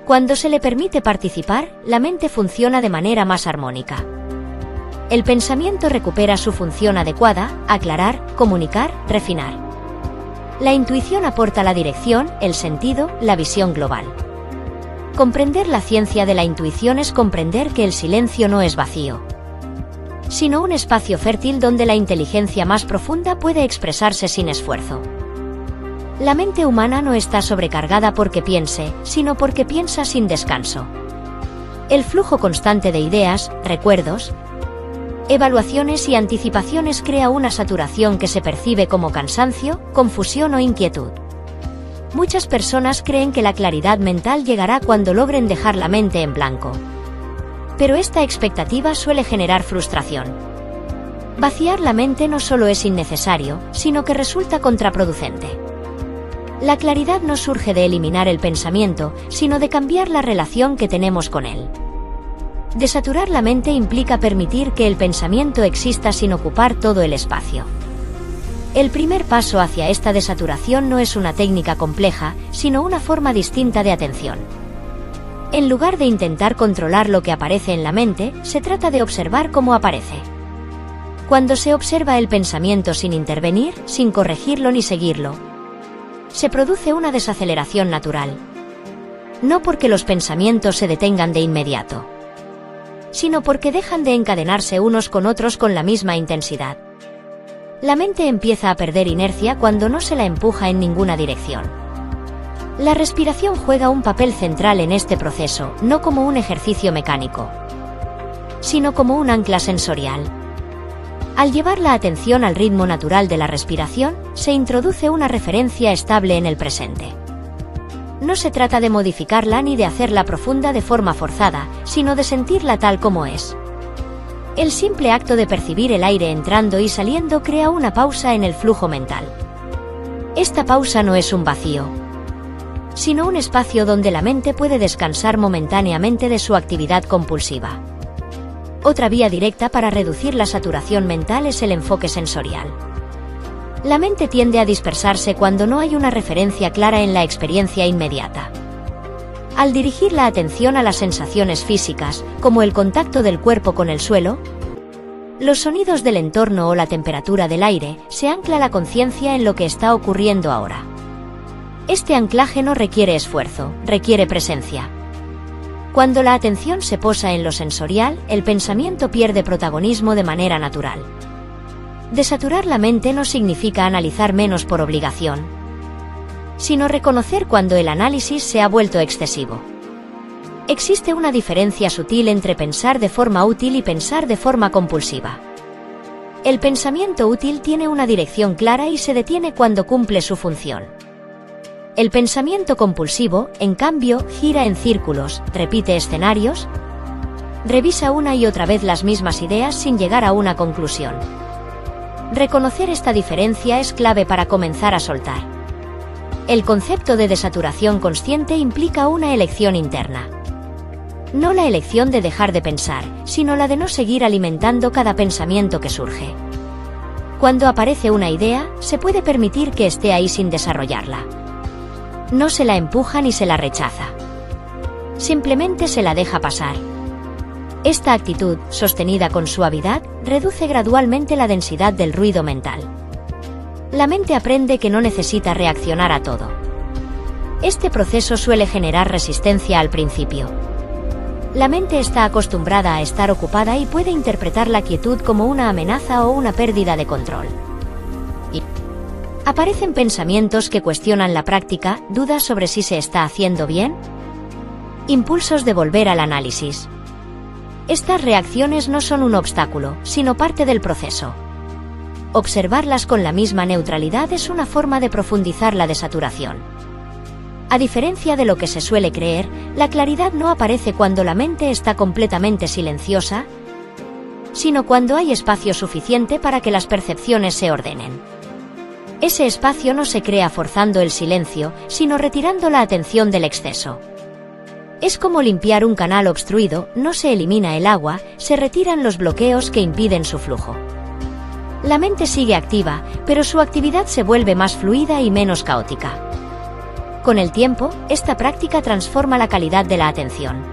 Cuando se le permite participar, la mente funciona de manera más armónica. El pensamiento recupera su función adecuada: aclarar, comunicar, refinar. La intuición aporta la dirección, el sentido, la visión global. Comprender la ciencia de la intuición es comprender que el silencio no es vacío, sino un espacio fértil donde la inteligencia más profunda puede expresarse sin esfuerzo. La mente humana no está sobrecargada porque piense, sino porque piensa sin descanso. El flujo constante de ideas, recuerdos, evaluaciones y anticipaciones crea una saturación que se percibe como cansancio, confusión o inquietud. Muchas personas creen que la claridad mental llegará cuando logren dejar la mente en blanco. Pero esta expectativa suele generar frustración. Vaciar la mente no solo es innecesario, sino que resulta contraproducente. La claridad no surge de eliminar el pensamiento, sino de cambiar la relación que tenemos con él. Desaturar la mente implica permitir que el pensamiento exista sin ocupar todo el espacio. El primer paso hacia esta desaturación no es una técnica compleja, sino una forma distinta de atención. En lugar de intentar controlar lo que aparece en la mente, se trata de observar cómo aparece. Cuando se observa el pensamiento sin intervenir, sin corregirlo ni seguirlo, se produce una desaceleración natural. No porque los pensamientos se detengan de inmediato, sino porque dejan de encadenarse unos con otros con la misma intensidad. La mente empieza a perder inercia cuando no se la empuja en ninguna dirección. La respiración juega un papel central en este proceso, no como un ejercicio mecánico, sino como un ancla sensorial. Al llevar la atención al ritmo natural de la respiración, se introduce una referencia estable en el presente. No se trata de modificarla ni de hacerla profunda de forma forzada, sino de sentirla tal como es. El simple acto de percibir el aire entrando y saliendo crea una pausa en el flujo mental. Esta pausa no es un vacío, sino un espacio donde la mente puede descansar momentáneamente de su actividad compulsiva. Otra vía directa para reducir la saturación mental es el enfoque sensorial. La mente tiende a dispersarse cuando no hay una referencia clara en la experiencia inmediata. Al dirigir la atención a las sensaciones físicas, como el contacto del cuerpo con el suelo, los sonidos del entorno o la temperatura del aire, se ancla la conciencia en lo que está ocurriendo ahora. Este anclaje no requiere esfuerzo, requiere presencia. Cuando la atención se posa en lo sensorial, el pensamiento pierde protagonismo de manera natural. Desaturar la mente no significa analizar menos por obligación, sino reconocer cuando el análisis se ha vuelto excesivo. Existe una diferencia sutil entre pensar de forma útil y pensar de forma compulsiva. El pensamiento útil tiene una dirección clara y se detiene cuando cumple su función. El pensamiento compulsivo, en cambio, gira en círculos, repite escenarios, revisa una y otra vez las mismas ideas sin llegar a una conclusión. Reconocer esta diferencia es clave para comenzar a soltar. El concepto de desaturación consciente implica una elección interna. No la elección de dejar de pensar, sino la de no seguir alimentando cada pensamiento que surge. Cuando aparece una idea, se puede permitir que esté ahí sin desarrollarla. No se la empuja ni se la rechaza. Simplemente se la deja pasar. Esta actitud, sostenida con suavidad, reduce gradualmente la densidad del ruido mental. La mente aprende que no necesita reaccionar a todo. Este proceso suele generar resistencia al principio. La mente está acostumbrada a estar ocupada y puede interpretar la quietud como una amenaza o una pérdida de control. Aparecen pensamientos que cuestionan la práctica, dudas sobre si se está haciendo bien, impulsos de volver al análisis. Estas reacciones no son un obstáculo, sino parte del proceso. Observarlas con la misma neutralidad es una forma de profundizar la desaturación. A diferencia de lo que se suele creer, la claridad no aparece cuando la mente está completamente silenciosa, sino cuando hay espacio suficiente para que las percepciones se ordenen. Ese espacio no se crea forzando el silencio, sino retirando la atención del exceso. Es como limpiar un canal obstruido, no se elimina el agua, se retiran los bloqueos que impiden su flujo. La mente sigue activa, pero su actividad se vuelve más fluida y menos caótica. Con el tiempo, esta práctica transforma la calidad de la atención.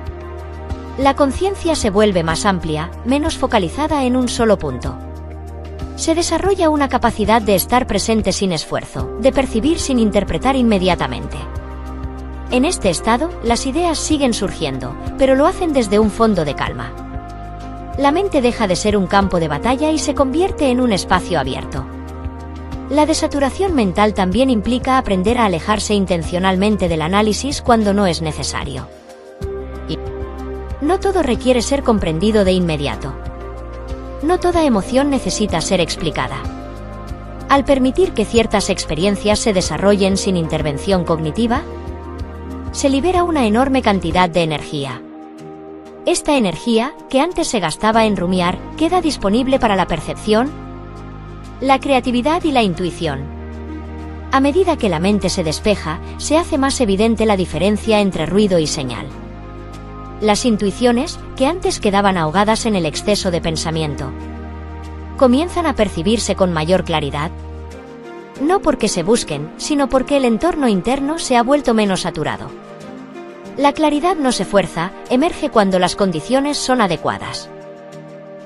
La conciencia se vuelve más amplia, menos focalizada en un solo punto. Se desarrolla una capacidad de estar presente sin esfuerzo, de percibir sin interpretar inmediatamente. En este estado, las ideas siguen surgiendo, pero lo hacen desde un fondo de calma. La mente deja de ser un campo de batalla y se convierte en un espacio abierto. La desaturación mental también implica aprender a alejarse intencionalmente del análisis cuando no es necesario. Y no todo requiere ser comprendido de inmediato. No toda emoción necesita ser explicada. Al permitir que ciertas experiencias se desarrollen sin intervención cognitiva, se libera una enorme cantidad de energía. Esta energía, que antes se gastaba en rumiar, queda disponible para la percepción, la creatividad y la intuición. A medida que la mente se despeja, se hace más evidente la diferencia entre ruido y señal. Las intuiciones, que antes quedaban ahogadas en el exceso de pensamiento, comienzan a percibirse con mayor claridad. No porque se busquen, sino porque el entorno interno se ha vuelto menos saturado. La claridad no se fuerza, emerge cuando las condiciones son adecuadas.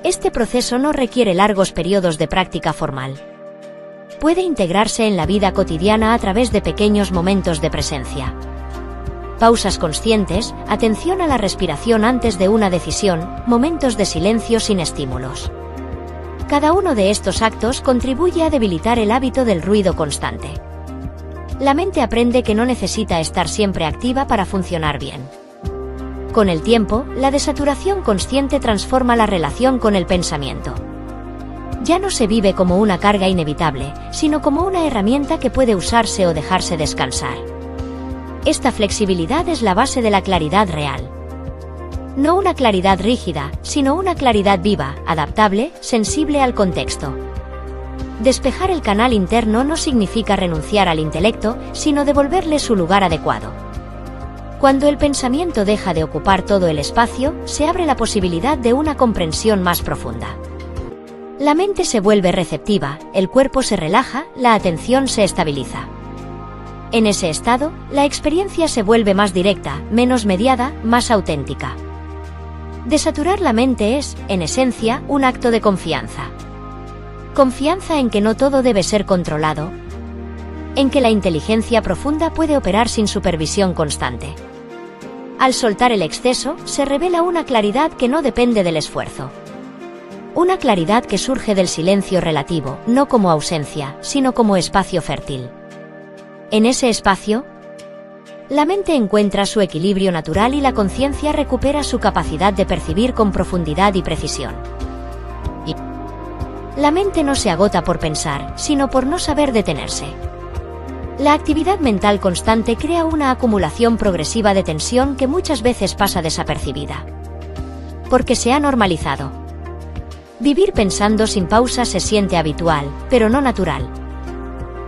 Este proceso no requiere largos periodos de práctica formal. Puede integrarse en la vida cotidiana a través de pequeños momentos de presencia. Pausas conscientes, atención a la respiración antes de una decisión, momentos de silencio sin estímulos. Cada uno de estos actos contribuye a debilitar el hábito del ruido constante. La mente aprende que no necesita estar siempre activa para funcionar bien. Con el tiempo, la desaturación consciente transforma la relación con el pensamiento. Ya no se vive como una carga inevitable, sino como una herramienta que puede usarse o dejarse descansar. Esta flexibilidad es la base de la claridad real. No una claridad rígida, sino una claridad viva, adaptable, sensible al contexto. Despejar el canal interno no significa renunciar al intelecto, sino devolverle su lugar adecuado. Cuando el pensamiento deja de ocupar todo el espacio, se abre la posibilidad de una comprensión más profunda. La mente se vuelve receptiva, el cuerpo se relaja, la atención se estabiliza. En ese estado, la experiencia se vuelve más directa, menos mediada, más auténtica. Desaturar la mente es, en esencia, un acto de confianza. Confianza en que no todo debe ser controlado, en que la inteligencia profunda puede operar sin supervisión constante. Al soltar el exceso, se revela una claridad que no depende del esfuerzo. Una claridad que surge del silencio relativo, no como ausencia, sino como espacio fértil. En ese espacio, la mente encuentra su equilibrio natural y la conciencia recupera su capacidad de percibir con profundidad y precisión. La mente no se agota por pensar, sino por no saber detenerse. La actividad mental constante crea una acumulación progresiva de tensión que muchas veces pasa desapercibida. Porque se ha normalizado. Vivir pensando sin pausa se siente habitual, pero no natural.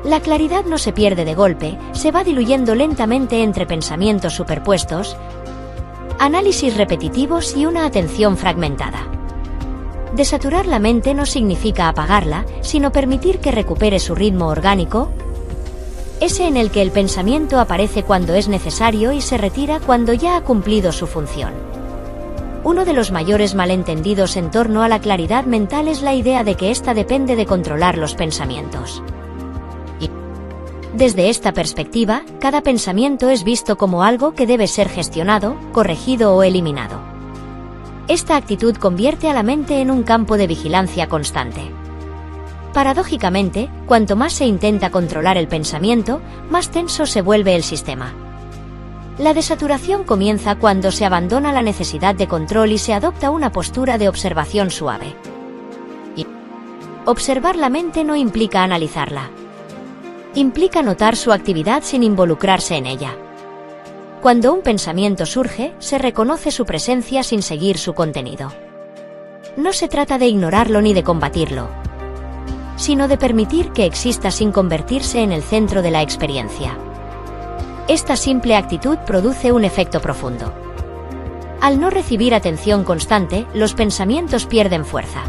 La claridad no se pierde de golpe, se va diluyendo lentamente entre pensamientos superpuestos, análisis repetitivos y una atención fragmentada. Desaturar la mente no significa apagarla, sino permitir que recupere su ritmo orgánico, ese en el que el pensamiento aparece cuando es necesario y se retira cuando ya ha cumplido su función. Uno de los mayores malentendidos en torno a la claridad mental es la idea de que ésta depende de controlar los pensamientos. Desde esta perspectiva, cada pensamiento es visto como algo que debe ser gestionado, corregido o eliminado. Esta actitud convierte a la mente en un campo de vigilancia constante. Paradójicamente, cuanto más se intenta controlar el pensamiento, más tenso se vuelve el sistema. La desaturación comienza cuando se abandona la necesidad de control y se adopta una postura de observación suave. Observar la mente no implica analizarla. Implica notar su actividad sin involucrarse en ella. Cuando un pensamiento surge, se reconoce su presencia sin seguir su contenido. No se trata de ignorarlo ni de combatirlo, sino de permitir que exista sin convertirse en el centro de la experiencia. Esta simple actitud produce un efecto profundo. Al no recibir atención constante, los pensamientos pierden fuerza.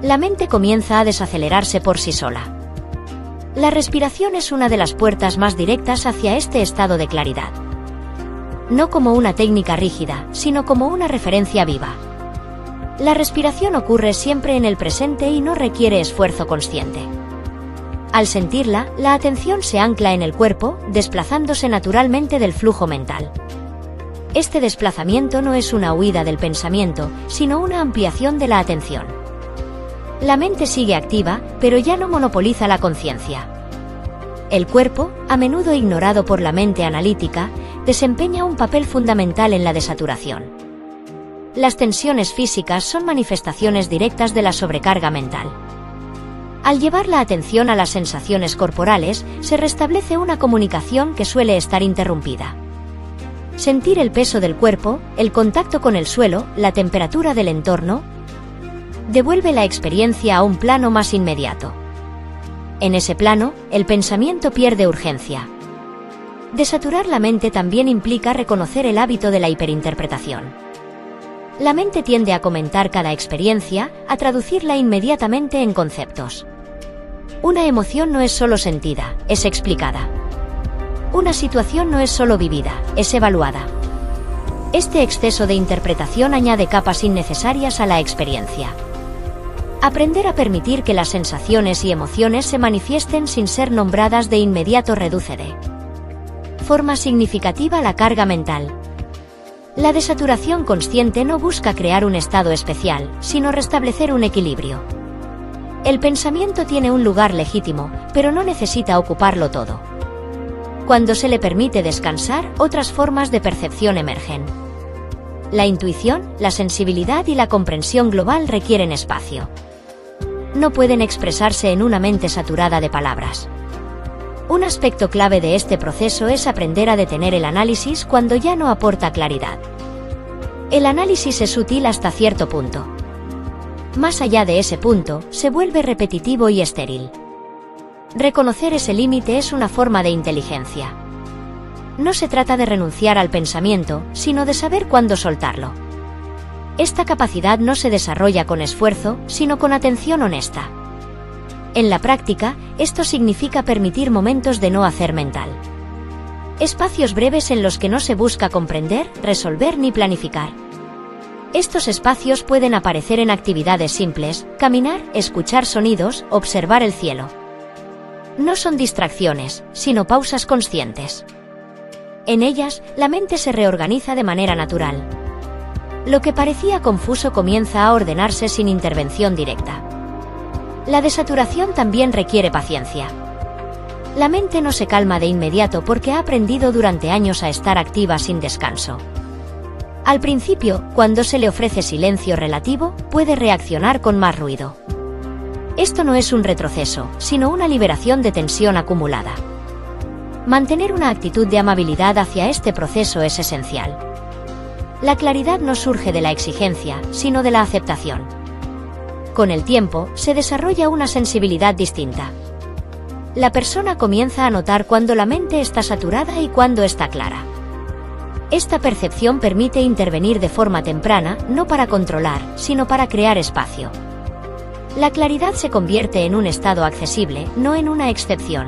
La mente comienza a desacelerarse por sí sola. La respiración es una de las puertas más directas hacia este estado de claridad. No como una técnica rígida, sino como una referencia viva. La respiración ocurre siempre en el presente y no requiere esfuerzo consciente. Al sentirla, la atención se ancla en el cuerpo, desplazándose naturalmente del flujo mental. Este desplazamiento no es una huida del pensamiento, sino una ampliación de la atención. La mente sigue activa, pero ya no monopoliza la conciencia. El cuerpo, a menudo ignorado por la mente analítica, desempeña un papel fundamental en la desaturación. Las tensiones físicas son manifestaciones directas de la sobrecarga mental. Al llevar la atención a las sensaciones corporales, se restablece una comunicación que suele estar interrumpida. Sentir el peso del cuerpo, el contacto con el suelo, la temperatura del entorno, devuelve la experiencia a un plano más inmediato. En ese plano, el pensamiento pierde urgencia. Desaturar la mente también implica reconocer el hábito de la hiperinterpretación. La mente tiende a comentar cada experiencia, a traducirla inmediatamente en conceptos. Una emoción no es solo sentida, es explicada. Una situación no es solo vivida, es evaluada. Este exceso de interpretación añade capas innecesarias a la experiencia. Aprender a permitir que las sensaciones y emociones se manifiesten sin ser nombradas de inmediato reduce de forma significativa la carga mental. La desaturación consciente no busca crear un estado especial, sino restablecer un equilibrio. El pensamiento tiene un lugar legítimo, pero no necesita ocuparlo todo. Cuando se le permite descansar, otras formas de percepción emergen. La intuición, la sensibilidad y la comprensión global requieren espacio. No pueden expresarse en una mente saturada de palabras. Un aspecto clave de este proceso es aprender a detener el análisis cuando ya no aporta claridad. El análisis es útil hasta cierto punto. Más allá de ese punto, se vuelve repetitivo y estéril. Reconocer ese límite es una forma de inteligencia. No se trata de renunciar al pensamiento, sino de saber cuándo soltarlo. Esta capacidad no se desarrolla con esfuerzo, sino con atención honesta. En la práctica, esto significa permitir momentos de no hacer mental. Espacios breves en los que no se busca comprender, resolver ni planificar. Estos espacios pueden aparecer en actividades simples: caminar, escuchar sonidos, observar el cielo. No son distracciones, sino pausas conscientes. En ellas, la mente se reorganiza de manera natural. Lo que parecía confuso comienza a ordenarse sin intervención directa. La desaturación también requiere paciencia. La mente no se calma de inmediato porque ha aprendido durante años a estar activa sin descanso. Al principio, cuando se le ofrece silencio relativo, puede reaccionar con más ruido. Esto no es un retroceso, sino una liberación de tensión acumulada. Mantener una actitud de amabilidad hacia este proceso es esencial. La claridad no surge de la exigencia, sino de la aceptación. Con el tiempo, se desarrolla una sensibilidad distinta. La persona comienza a notar cuando la mente está saturada y cuando está clara. Esta percepción permite intervenir de forma temprana, no para controlar, sino para crear espacio. La claridad se convierte en un estado accesible, no en una excepción.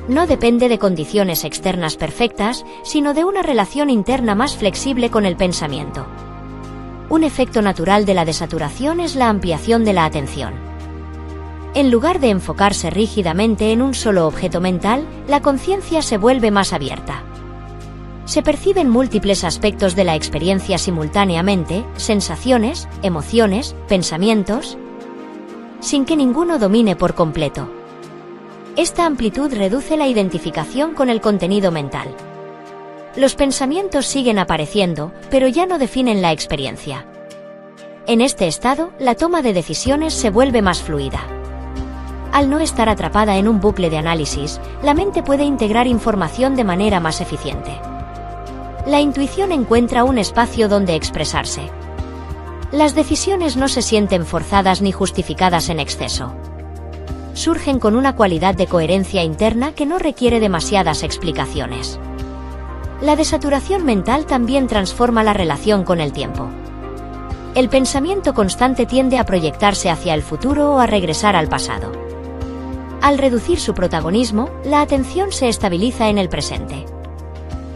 No depende de condiciones externas perfectas, sino de una relación interna más flexible con el pensamiento. Un efecto natural de la desaturación es la ampliación de la atención. En lugar de enfocarse rígidamente en un solo objeto mental, la conciencia se vuelve más abierta. Se perciben múltiples aspectos de la experiencia simultáneamente: sensaciones, emociones, pensamientos, sin que ninguno domine por completo. Esta amplitud reduce la identificación con el contenido mental. Los pensamientos siguen apareciendo, pero ya no definen la experiencia. En este estado, la toma de decisiones se vuelve más fluida. Al no estar atrapada en un bucle de análisis, la mente puede integrar información de manera más eficiente. La intuición encuentra un espacio donde expresarse. Las decisiones no se sienten forzadas ni justificadas en exceso. Surgen con una cualidad de coherencia interna que no requiere demasiadas explicaciones. La desaturación mental también transforma la relación con el tiempo. El pensamiento constante tiende a proyectarse hacia el futuro o a regresar al pasado. Al reducir su protagonismo, la atención se estabiliza en el presente.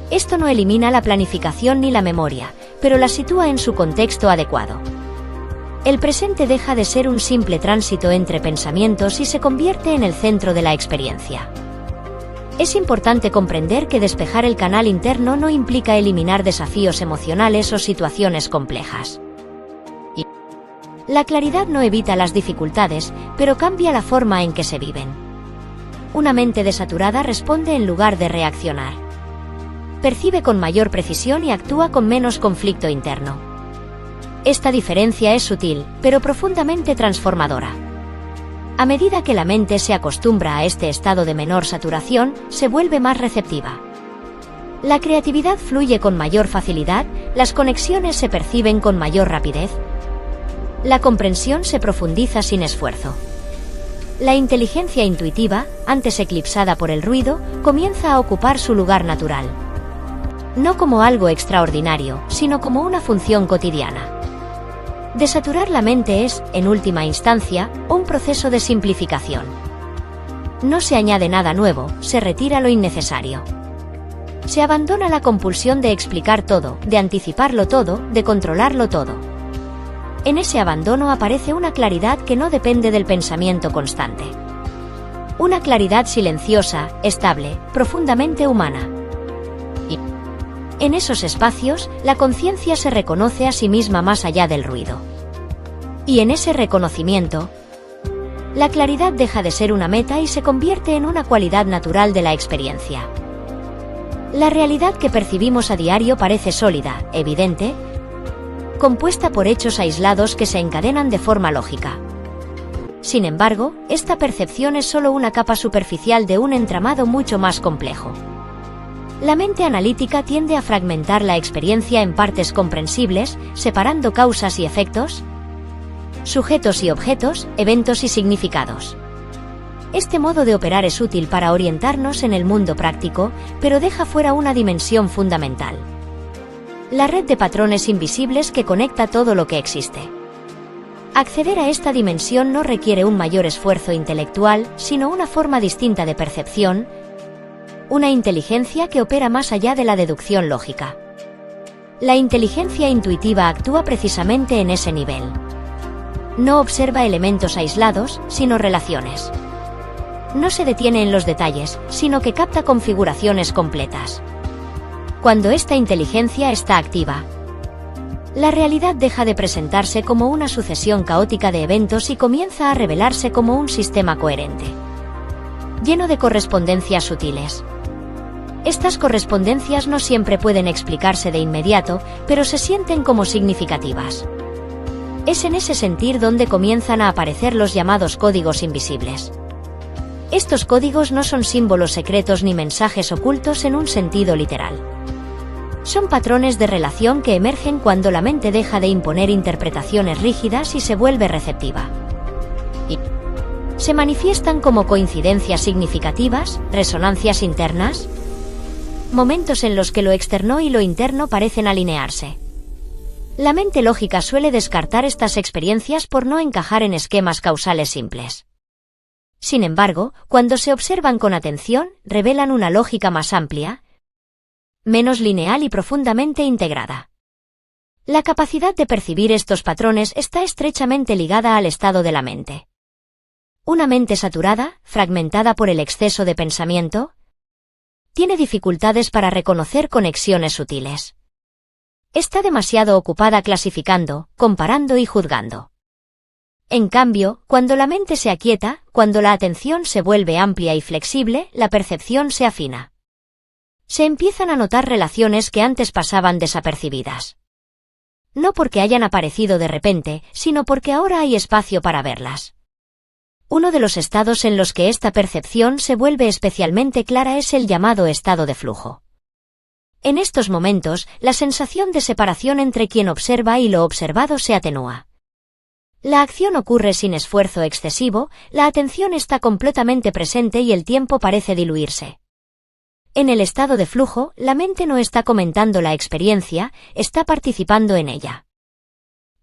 Esto no elimina la planificación ni la memoria, pero la sitúa en su contexto adecuado. El presente deja de ser un simple tránsito entre pensamientos y se convierte en el centro de la experiencia. Es importante comprender que despejar el canal interno no implica eliminar desafíos emocionales o situaciones complejas. La claridad no evita las dificultades, pero cambia la forma en que se viven. Una mente desaturada responde en lugar de reaccionar. Percibe con mayor precisión y actúa con menos conflicto interno. Esta diferencia es sutil, pero profundamente transformadora. A medida que la mente se acostumbra a este estado de menor saturación, se vuelve más receptiva. La creatividad fluye con mayor facilidad, las conexiones se perciben con mayor rapidez. La comprensión se profundiza sin esfuerzo. La inteligencia intuitiva, antes eclipsada por el ruido, comienza a ocupar su lugar natural. No como algo extraordinario, sino como una función cotidiana. Desaturar la mente es, en última instancia, un proceso de simplificación. No se añade nada nuevo, se retira lo innecesario. Se abandona la compulsión de explicar todo, de anticiparlo todo, de controlarlo todo. En ese abandono aparece una claridad que no depende del pensamiento constante. Una claridad silenciosa, estable, profundamente humana. En esos espacios, la conciencia se reconoce a sí misma más allá del ruido. Y en ese reconocimiento, la claridad deja de ser una meta y se convierte en una cualidad natural de la experiencia. La realidad que percibimos a diario parece sólida, evidente, compuesta por hechos aislados que se encadenan de forma lógica. Sin embargo, esta percepción es solo una capa superficial de un entramado mucho más complejo. La mente analítica tiende a fragmentar la experiencia en partes comprensibles, separando causas y efectos, sujetos y objetos, eventos y significados. Este modo de operar es útil para orientarnos en el mundo práctico, pero deja fuera una dimensión fundamental: la red de patrones invisibles que conecta todo lo que existe. Acceder a esta dimensión no requiere un mayor esfuerzo intelectual, sino una forma distinta de percepción, una inteligencia que opera más allá de la deducción lógica. La inteligencia intuitiva actúa precisamente en ese nivel. No observa elementos aislados, sino relaciones. No se detiene en los detalles, sino que capta configuraciones completas. Cuando esta inteligencia está activa, la realidad deja de presentarse como una sucesión caótica de eventos y comienza a revelarse como un sistema coherente, lleno de correspondencias sutiles. Estas correspondencias no siempre pueden explicarse de inmediato, pero se sienten como significativas. Es en ese sentir donde comienzan a aparecer los llamados códigos invisibles. Estos códigos no son símbolos secretos ni mensajes ocultos en un sentido literal. Son patrones de relación que emergen cuando la mente deja de imponer interpretaciones rígidas y se vuelve receptiva. Y se manifiestan como coincidencias significativas, resonancias internas, momentos en los que lo externo y lo interno parecen alinearse. La mente lógica suele descartar estas experiencias por no encajar en esquemas causales simples. Sin embargo, cuando se observan con atención, revelan una lógica más amplia, menos lineal y profundamente integrada. La capacidad de percibir estos patrones está estrechamente ligada al estado de la mente. Una mente saturada, fragmentada por el exceso de pensamiento, tiene dificultades para reconocer conexiones sutiles. Está demasiado ocupada clasificando, comparando y juzgando. En cambio, cuando la mente se aquieta, cuando la atención se vuelve amplia y flexible, la percepción se afina. Se empiezan a notar relaciones que antes pasaban desapercibidas. No porque hayan aparecido de repente, sino porque ahora hay espacio para verlas. Uno de los estados en los que esta percepción se vuelve especialmente clara es el llamado estado de flujo. En estos momentos, la sensación de separación entre quien observa y lo observado se atenúa. La acción ocurre sin esfuerzo excesivo, la atención está completamente presente y el tiempo parece diluirse. En el estado de flujo, la mente no está comentando la experiencia, está participando en ella.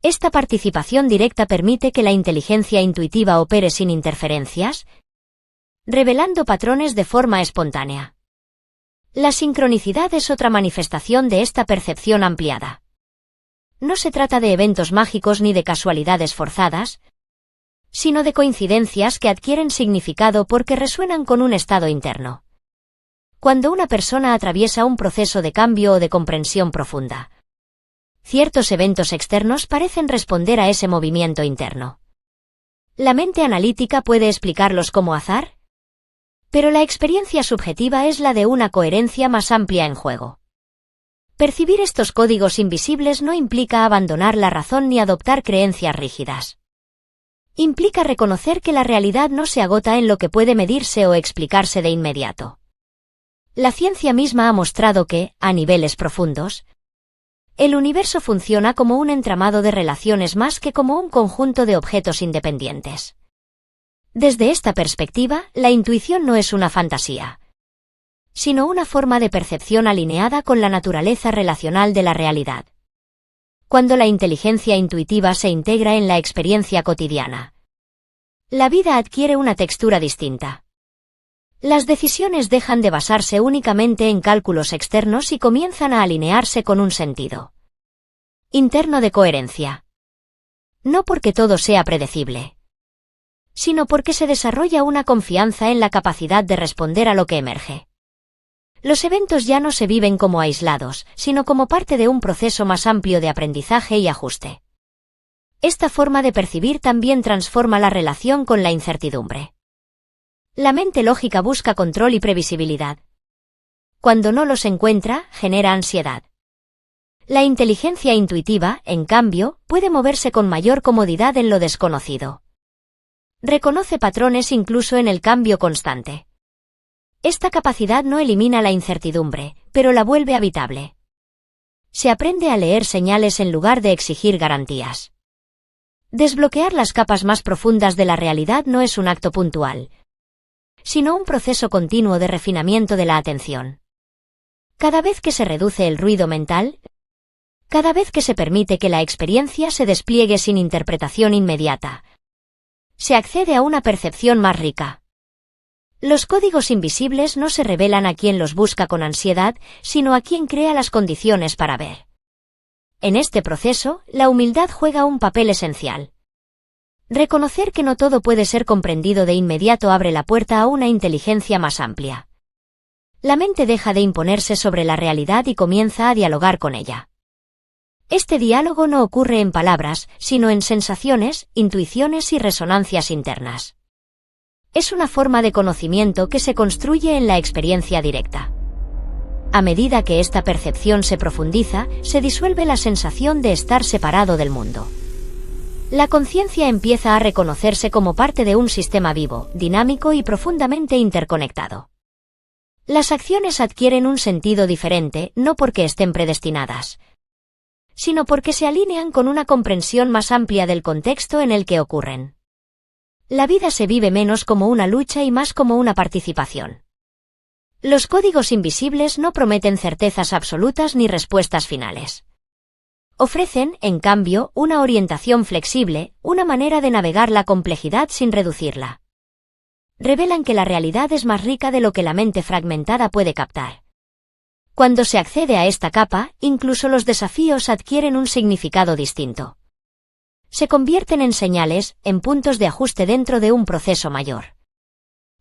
Esta participación directa permite que la inteligencia intuitiva opere sin interferencias, revelando patrones de forma espontánea. La sincronicidad es otra manifestación de esta percepción ampliada. No se trata de eventos mágicos ni de casualidades forzadas, sino de coincidencias que adquieren significado porque resuenan con un estado interno. Cuando una persona atraviesa un proceso de cambio o de comprensión profunda, ciertos eventos externos parecen responder a ese movimiento interno. La mente analítica puede explicarlos como azar, pero la experiencia subjetiva es la de una coherencia más amplia en juego. Percibir estos códigos invisibles no implica abandonar la razón ni adoptar creencias rígidas. Implica reconocer que la realidad no se agota en lo que puede medirse o explicarse de inmediato. La ciencia misma ha mostrado que, a niveles profundos, el universo funciona como un entramado de relaciones más que como un conjunto de objetos independientes. Desde esta perspectiva, la intuición no es una fantasía, sino una forma de percepción alineada con la naturaleza relacional de la realidad. Cuando la inteligencia intuitiva se integra en la experiencia cotidiana, la vida adquiere una textura distinta. Las decisiones dejan de basarse únicamente en cálculos externos y comienzan a alinearse con un sentido interno de coherencia. No porque todo sea predecible, sino porque se desarrolla una confianza en la capacidad de responder a lo que emerge. Los eventos ya no se viven como aislados, sino como parte de un proceso más amplio de aprendizaje y ajuste. Esta forma de percibir también transforma la relación con la incertidumbre. La mente lógica busca control y previsibilidad. Cuando no los encuentra, genera ansiedad. La inteligencia intuitiva, en cambio, puede moverse con mayor comodidad en lo desconocido. Reconoce patrones incluso en el cambio constante. Esta capacidad no elimina la incertidumbre, pero la vuelve habitable. Se aprende a leer señales en lugar de exigir garantías. Desbloquear las capas más profundas de la realidad no es un acto puntual, sino un proceso continuo de refinamiento de la atención. Cada vez que se reduce el ruido mental, Cada vez que se permite que la experiencia se despliegue sin interpretación inmediata, se accede a una percepción más rica. Los códigos invisibles no se revelan a quien los busca con ansiedad, sino a quien crea las condiciones para ver. En este proceso, la humildad juega un papel esencial. Reconocer que no todo puede ser comprendido de inmediato abre la puerta a una inteligencia más amplia. La mente deja de imponerse sobre la realidad y comienza a dialogar con ella. Este diálogo no ocurre en palabras, sino en sensaciones, intuiciones y resonancias internas. Es una forma de conocimiento que se construye en la experiencia directa. A medida que esta percepción se profundiza, se disuelve la sensación de estar separado del mundo. La conciencia empieza a reconocerse como parte de un sistema vivo, dinámico y profundamente interconectado. Las acciones adquieren un sentido diferente, no porque estén predestinadas, sino porque se alinean con una comprensión más amplia del contexto en el que ocurren. La vida se vive menos como una lucha y más como una participación. Los códigos invisibles no prometen certezas absolutas ni respuestas finales. Ofrecen, en cambio, una orientación flexible, una manera de navegar la complejidad sin reducirla. Revelan que la realidad es más rica de lo que la mente fragmentada puede captar. Cuando se accede a esta capa, incluso los desafíos adquieren un significado distinto. Se convierten en señales, en puntos de ajuste dentro de un proceso mayor.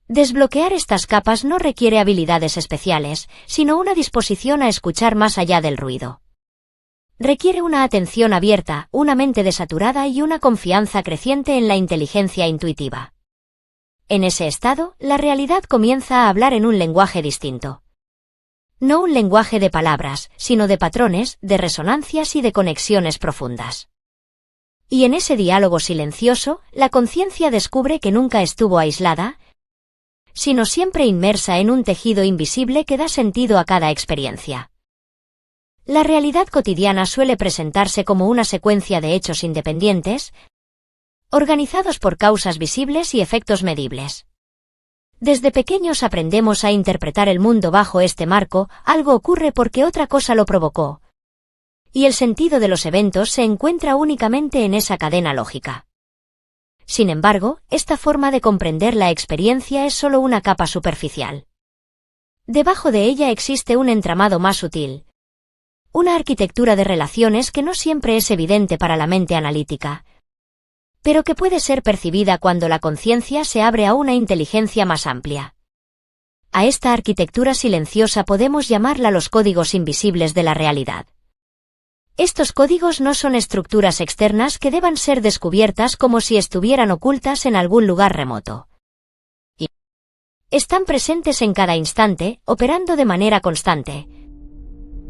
Desbloquear estas capas no requiere habilidades especiales, sino una disposición a escuchar más allá del ruido. Requiere una atención abierta, una mente desaturada y una confianza creciente en la inteligencia intuitiva. En ese estado, la realidad comienza a hablar en un lenguaje distinto. No un lenguaje de palabras, sino de patrones, de resonancias y de conexiones profundas. Y en ese diálogo silencioso, la conciencia descubre que nunca estuvo aislada, sino siempre inmersa en un tejido invisible que da sentido a cada experiencia. La realidad cotidiana suele presentarse como una secuencia de hechos independientes, organizados por causas visibles y efectos medibles. Desde pequeños aprendemos a interpretar el mundo bajo este marco, algo ocurre porque otra cosa lo provocó, y el sentido de los eventos se encuentra únicamente en esa cadena lógica. Sin embargo, esta forma de comprender la experiencia es solo una capa superficial. Debajo de ella existe un entramado más sutil, una arquitectura de relaciones que no siempre es evidente para la mente analítica, pero que puede ser percibida cuando la conciencia se abre a una inteligencia más amplia. A esta arquitectura silenciosa podemos llamarla los códigos invisibles de la realidad. Estos códigos no son estructuras externas que deban ser descubiertas como si estuvieran ocultas en algún lugar remoto. Y están presentes en cada instante, operando de manera constante,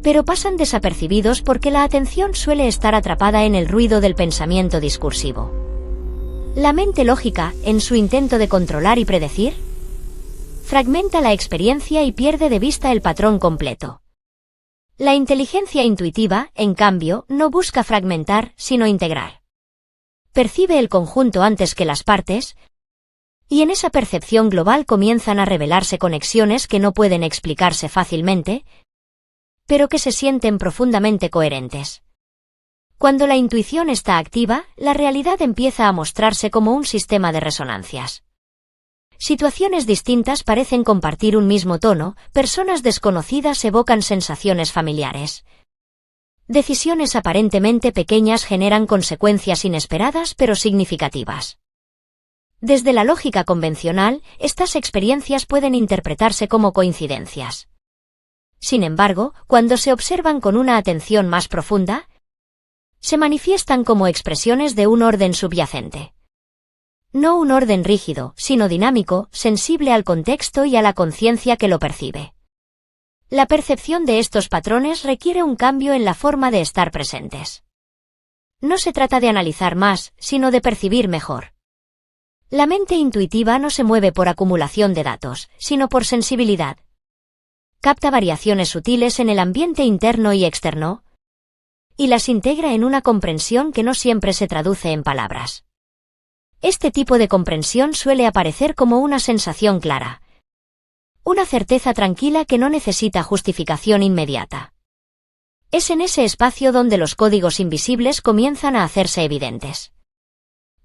pero pasan desapercibidos porque la atención suele estar atrapada en el ruido del pensamiento discursivo. La mente lógica, en su intento de controlar y predecir, fragmenta la experiencia y pierde de vista el patrón completo. La inteligencia intuitiva, en cambio, no busca fragmentar, sino integrar. Percibe el conjunto antes que las partes, y en esa percepción global comienzan a revelarse conexiones que no pueden explicarse fácilmente, pero que se sienten profundamente coherentes. Cuando la intuición está activa, la realidad empieza a mostrarse como un sistema de resonancias. Situaciones distintas parecen compartir un mismo tono, personas desconocidas evocan sensaciones familiares. Decisiones aparentemente pequeñas generan consecuencias inesperadas pero significativas. Desde la lógica convencional, estas experiencias pueden interpretarse como coincidencias. Sin embargo, cuando se observan con una atención más profunda, se manifiestan como expresiones de un orden subyacente. No un orden rígido, sino dinámico, sensible al contexto y a la conciencia que lo percibe. La percepción de estos patrones requiere un cambio en la forma de estar presentes. No se trata de analizar más, sino de percibir mejor. La mente intuitiva no se mueve por acumulación de datos, sino por sensibilidad. Capta variaciones sutiles en el ambiente interno y externo, y las integra en una comprensión que no siempre se traduce en palabras. Este tipo de comprensión suele aparecer como una sensación clara, una certeza tranquila que no necesita justificación inmediata. Es en ese espacio donde los códigos invisibles comienzan a hacerse evidentes.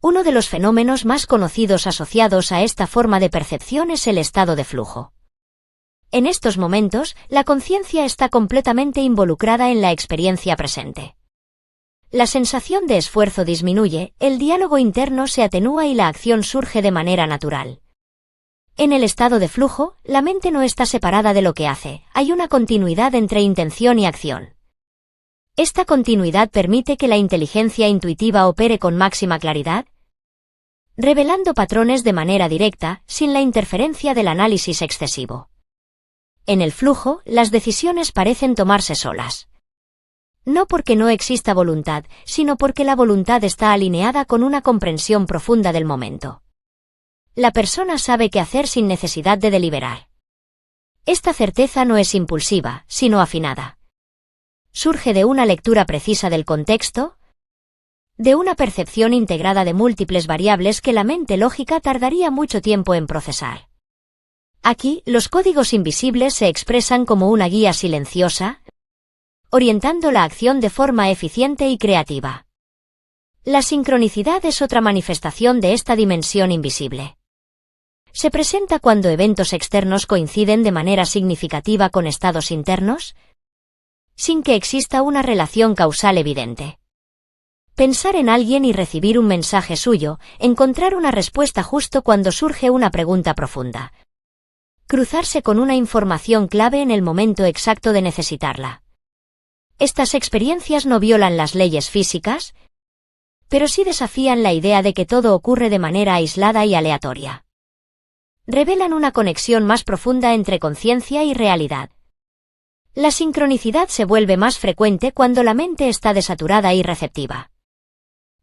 Uno de los fenómenos más conocidos asociados a esta forma de percepción es el estado de flujo. En estos momentos, la conciencia está completamente involucrada en la experiencia presente. La sensación de esfuerzo disminuye, el diálogo interno se atenúa y la acción surge de manera natural. En el estado de flujo, la mente no está separada de lo que hace, hay una continuidad entre intención y acción. Esta continuidad permite que la inteligencia intuitiva opere con máxima claridad, revelando patrones de manera directa, sin la interferencia del análisis excesivo. En el flujo, las decisiones parecen tomarse solas. No porque no exista voluntad, sino porque la voluntad está alineada con una comprensión profunda del momento. La persona sabe qué hacer sin necesidad de deliberar. Esta certeza no es impulsiva, sino afinada. Surge de una lectura precisa del contexto, de una percepción integrada de múltiples variables que la mente lógica tardaría mucho tiempo en procesar. Aquí, los códigos invisibles se expresan como una guía silenciosa, orientando la acción de forma eficiente y creativa. La sincronicidad es otra manifestación de esta dimensión invisible. Se presenta cuando eventos externos coinciden de manera significativa con estados internos, sin que exista una relación causal evidente. Pensar en alguien y recibir un mensaje suyo, encontrar una respuesta justo cuando surge una pregunta profunda. Cruzarse con una información clave en el momento exacto de necesitarla. Estas experiencias no violan las leyes físicas, pero sí desafían la idea de que todo ocurre de manera aislada y aleatoria. Revelan una conexión más profunda entre conciencia y realidad. La sincronicidad se vuelve más frecuente cuando la mente está desaturada y receptiva.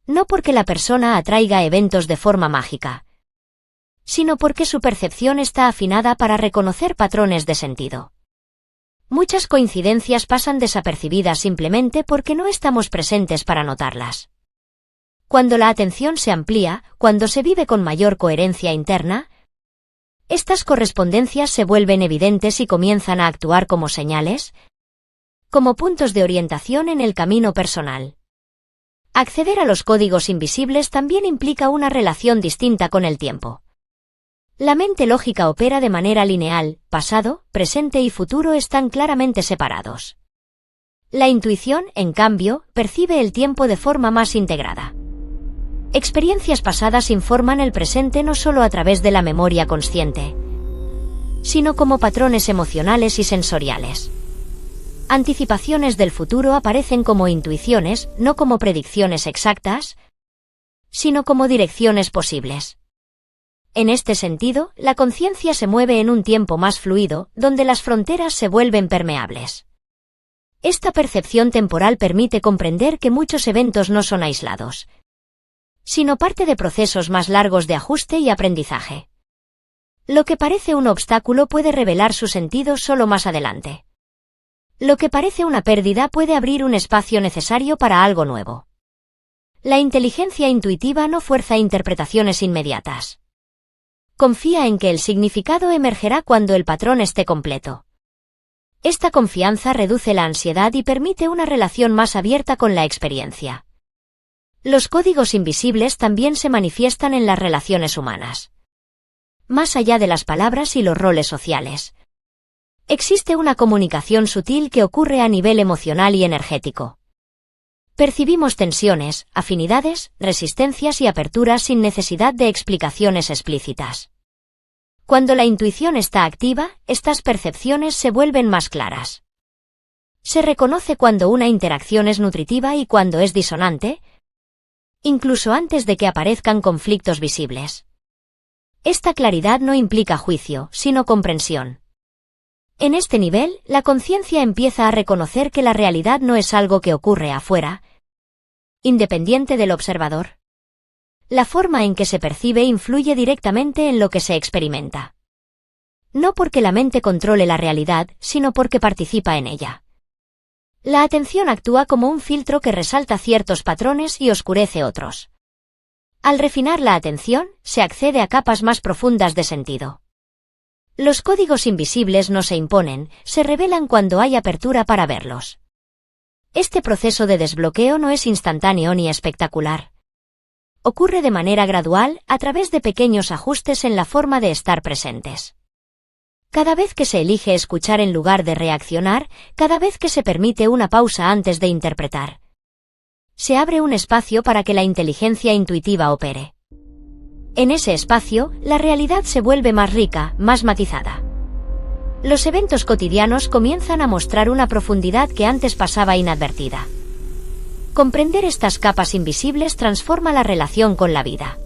No porque la persona atraiga eventos de forma mágica, sino porque su percepción está afinada para reconocer patrones de sentido. Muchas coincidencias pasan desapercibidas simplemente porque no estamos presentes para notarlas. Cuando la atención se amplía, cuando se vive con mayor coherencia interna, estas correspondencias se vuelven evidentes y comienzan a actuar como señales, como puntos de orientación en el camino personal. Acceder a los códigos invisibles también implica una relación distinta con el tiempo. La mente lógica opera de manera lineal, pasado, presente y futuro están claramente separados. La intuición, en cambio, percibe el tiempo de forma más integrada. Experiencias pasadas informan el presente no solo a través de la memoria consciente, sino como patrones emocionales y sensoriales. Anticipaciones del futuro aparecen como intuiciones, no como predicciones exactas, sino como direcciones posibles. En este sentido, la conciencia se mueve en un tiempo más fluido, donde las fronteras se vuelven permeables. Esta percepción temporal permite comprender que muchos eventos no son aislados, sino parte de procesos más largos de ajuste y aprendizaje. Lo que parece un obstáculo puede revelar su sentido solo más adelante. Lo que parece una pérdida puede abrir un espacio necesario para algo nuevo. La inteligencia intuitiva no fuerza interpretaciones inmediatas. Confía en que el significado emergerá cuando el patrón esté completo. Esta confianza reduce la ansiedad y permite una relación más abierta con la experiencia. Los códigos invisibles también se manifiestan en las relaciones humanas. Más allá de las palabras y los roles sociales, existe una comunicación sutil que ocurre a nivel emocional y energético. Percibimos tensiones, afinidades, resistencias y aperturas sin necesidad de explicaciones explícitas. Cuando la intuición está activa, estas percepciones se vuelven más claras. Se reconoce cuando una interacción es nutritiva y cuando es disonante, incluso antes de que aparezcan conflictos visibles. Esta claridad no implica juicio, sino comprensión. En este nivel, la conciencia empieza a reconocer que la realidad no es algo que ocurre afuera, independiente del observador. La forma en que se percibe influye directamente en lo que se experimenta. No porque la mente controle la realidad, sino porque participa en ella. La atención actúa como un filtro que resalta ciertos patrones y oscurece otros. Al refinar la atención, se accede a capas más profundas de sentido. Los códigos invisibles no se imponen, se revelan cuando hay apertura para verlos. Este proceso de desbloqueo no es instantáneo ni espectacular. Ocurre de manera gradual, a través de pequeños ajustes en la forma de estar presentes. Cada vez que se elige escuchar en lugar de reaccionar, cada vez que se permite una pausa antes de interpretar, se abre un espacio para que la inteligencia intuitiva opere. En ese espacio, la realidad se vuelve más rica, más matizada. Los eventos cotidianos comienzan a mostrar una profundidad que antes pasaba inadvertida. Comprender estas capas invisibles transforma la relación con la vida.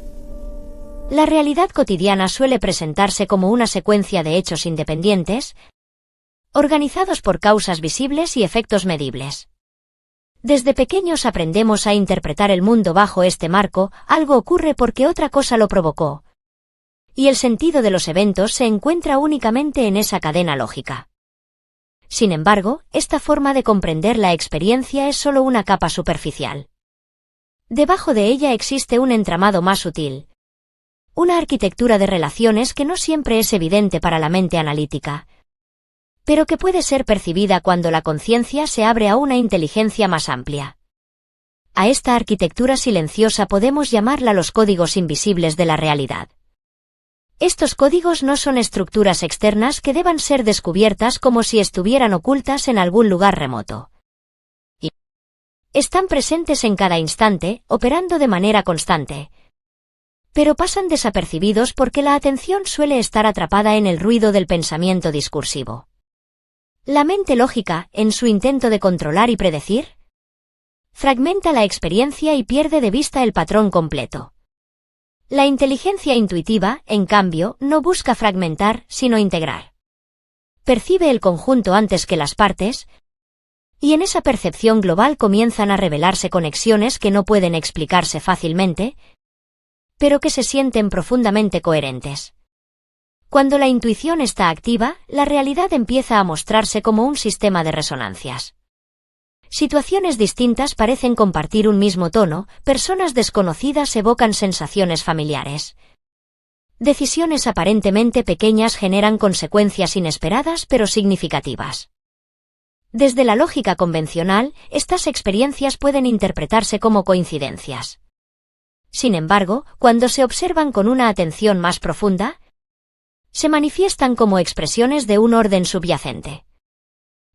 La realidad cotidiana suele presentarse como una secuencia de hechos independientes, organizados por causas visibles y efectos medibles. Desde pequeños aprendemos a interpretar el mundo bajo este marco, algo ocurre porque otra cosa lo provocó, y el sentido de los eventos se encuentra únicamente en esa cadena lógica. Sin embargo, esta forma de comprender la experiencia es solo una capa superficial. Debajo de ella existe un entramado más sutil, una arquitectura de relaciones que no siempre es evidente para la mente analítica, pero que puede ser percibida cuando la conciencia se abre a una inteligencia más amplia. A esta arquitectura silenciosa podemos llamarla los códigos invisibles de la realidad. Estos códigos no son estructuras externas que deban ser descubiertas como si estuvieran ocultas en algún lugar remoto. Y están presentes en cada instante, operando de manera constante, pero pasan desapercibidos porque la atención suele estar atrapada en el ruido del pensamiento discursivo. La mente lógica, en su intento de controlar y predecir, fragmenta la experiencia y pierde de vista el patrón completo. La inteligencia intuitiva, en cambio, no busca fragmentar, sino integrar. Percibe el conjunto antes que las partes, y en esa percepción global comienzan a revelarse conexiones que no pueden explicarse fácilmente, pero que se sienten profundamente coherentes. Cuando la intuición está activa, la realidad empieza a mostrarse como un sistema de resonancias. Situaciones distintas parecen compartir un mismo tono, personas desconocidas evocan sensaciones familiares. Decisiones aparentemente pequeñas generan consecuencias inesperadas pero significativas. Desde la lógica convencional, estas experiencias pueden interpretarse como coincidencias. Sin embargo, cuando se observan con una atención más profunda, se manifiestan como expresiones de un orden subyacente.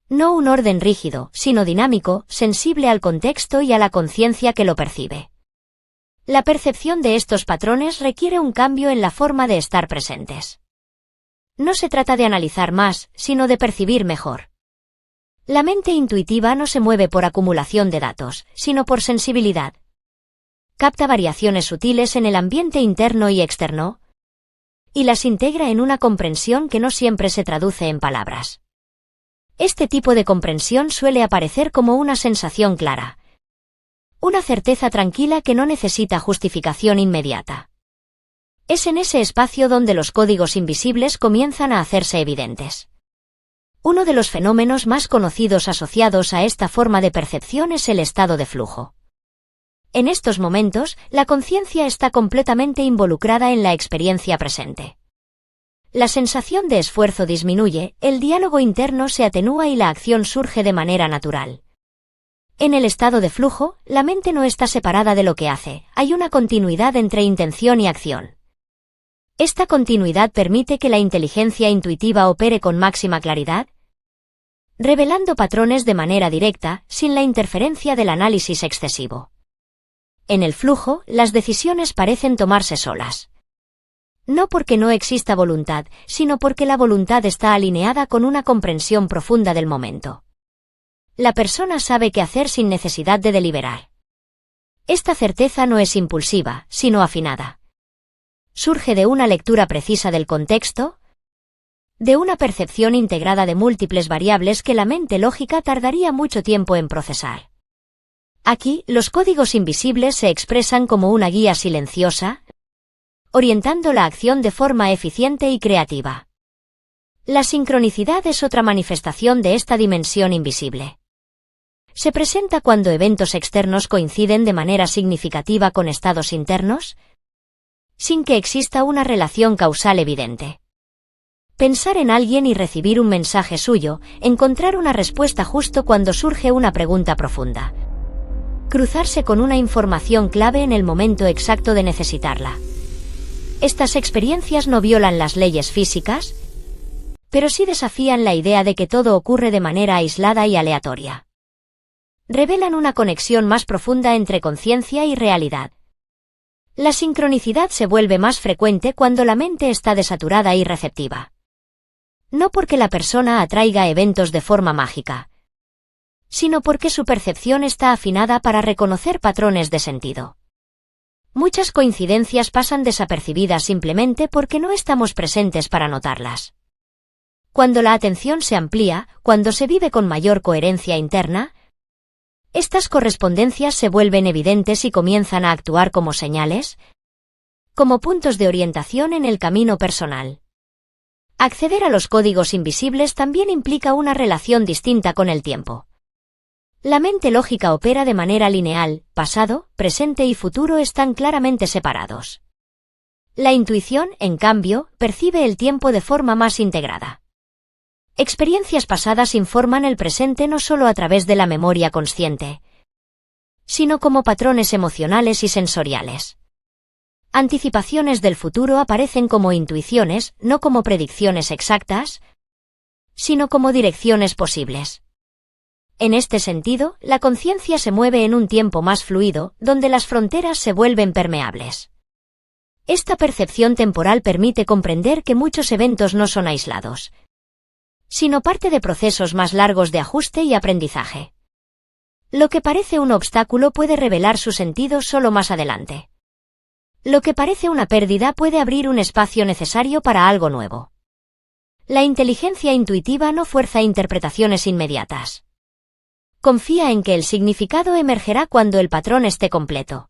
No un orden rígido, sino dinámico, sensible al contexto y a la conciencia que lo percibe. La percepción de estos patrones requiere un cambio en la forma de estar presentes. No se trata de analizar más, sino de percibir mejor. La mente intuitiva no se mueve por acumulación de datos, sino por sensibilidad. Capta variaciones sutiles en el ambiente interno y externo, y las integra en una comprensión que no siempre se traduce en palabras. Este tipo de comprensión suele aparecer como una sensación clara, una certeza tranquila que no necesita justificación inmediata. Es en ese espacio donde los códigos invisibles comienzan a hacerse evidentes. Uno de los fenómenos más conocidos asociados a esta forma de percepción es el estado de flujo. En estos momentos, la conciencia está completamente involucrada en la experiencia presente. La sensación de esfuerzo disminuye, el diálogo interno se atenúa y la acción surge de manera natural. En el estado de flujo, la mente no está separada de lo que hace, hay una continuidad entre intención y acción. Esta continuidad permite que la inteligencia intuitiva opere con máxima claridad, revelando patrones de manera directa, sin la interferencia del análisis excesivo. En el flujo, las decisiones parecen tomarse solas. No porque no exista voluntad, sino porque la voluntad está alineada con una comprensión profunda del momento. La persona sabe qué hacer sin necesidad de deliberar. Esta certeza no es impulsiva, sino afinada. Surge de una lectura precisa del contexto, de una percepción integrada de múltiples variables que la mente lógica tardaría mucho tiempo en procesar. Aquí, los códigos invisibles se expresan como una guía silenciosa, orientando la acción de forma eficiente y creativa. La sincronicidad es otra manifestación de esta dimensión invisible. Se presenta cuando eventos externos coinciden de manera significativa con estados internos, sin que exista una relación causal evidente. Pensar en alguien y recibir un mensaje suyo, encontrar una respuesta justo cuando surge una pregunta profunda. Cruzarse con una información clave en el momento exacto de necesitarla. Estas experiencias no violan las leyes físicas, pero sí desafían la idea de que todo ocurre de manera aislada y aleatoria. Revelan una conexión más profunda entre conciencia y realidad. La sincronicidad se vuelve más frecuente cuando la mente está desaturada y receptiva. No porque la persona atraiga eventos de forma mágica, sino porque su percepción está afinada para reconocer patrones de sentido. Muchas coincidencias pasan desapercibidas simplemente porque no estamos presentes para notarlas. Cuando la atención se amplía, cuando se vive con mayor coherencia interna, estas correspondencias se vuelven evidentes y comienzan a actuar como señales, como puntos de orientación en el camino personal. Acceder a los códigos invisibles también implica una relación distinta con el tiempo. La mente lógica opera de manera lineal, pasado, presente y futuro están claramente separados. La intuición, en cambio, percibe el tiempo de forma más integrada. Experiencias pasadas informan el presente no solo a través de la memoria consciente, sino como patrones emocionales y sensoriales. Anticipaciones del futuro aparecen como intuiciones, no como predicciones exactas, sino como direcciones posibles. En este sentido, la conciencia se mueve en un tiempo más fluido, donde las fronteras se vuelven permeables. Esta percepción temporal permite comprender que muchos eventos no son aislados, sino parte de procesos más largos de ajuste y aprendizaje. Lo que parece un obstáculo puede revelar su sentido solo más adelante. Lo que parece una pérdida puede abrir un espacio necesario para algo nuevo. La inteligencia intuitiva no fuerza interpretaciones inmediatas. Confía en que el significado emergerá cuando el patrón esté completo.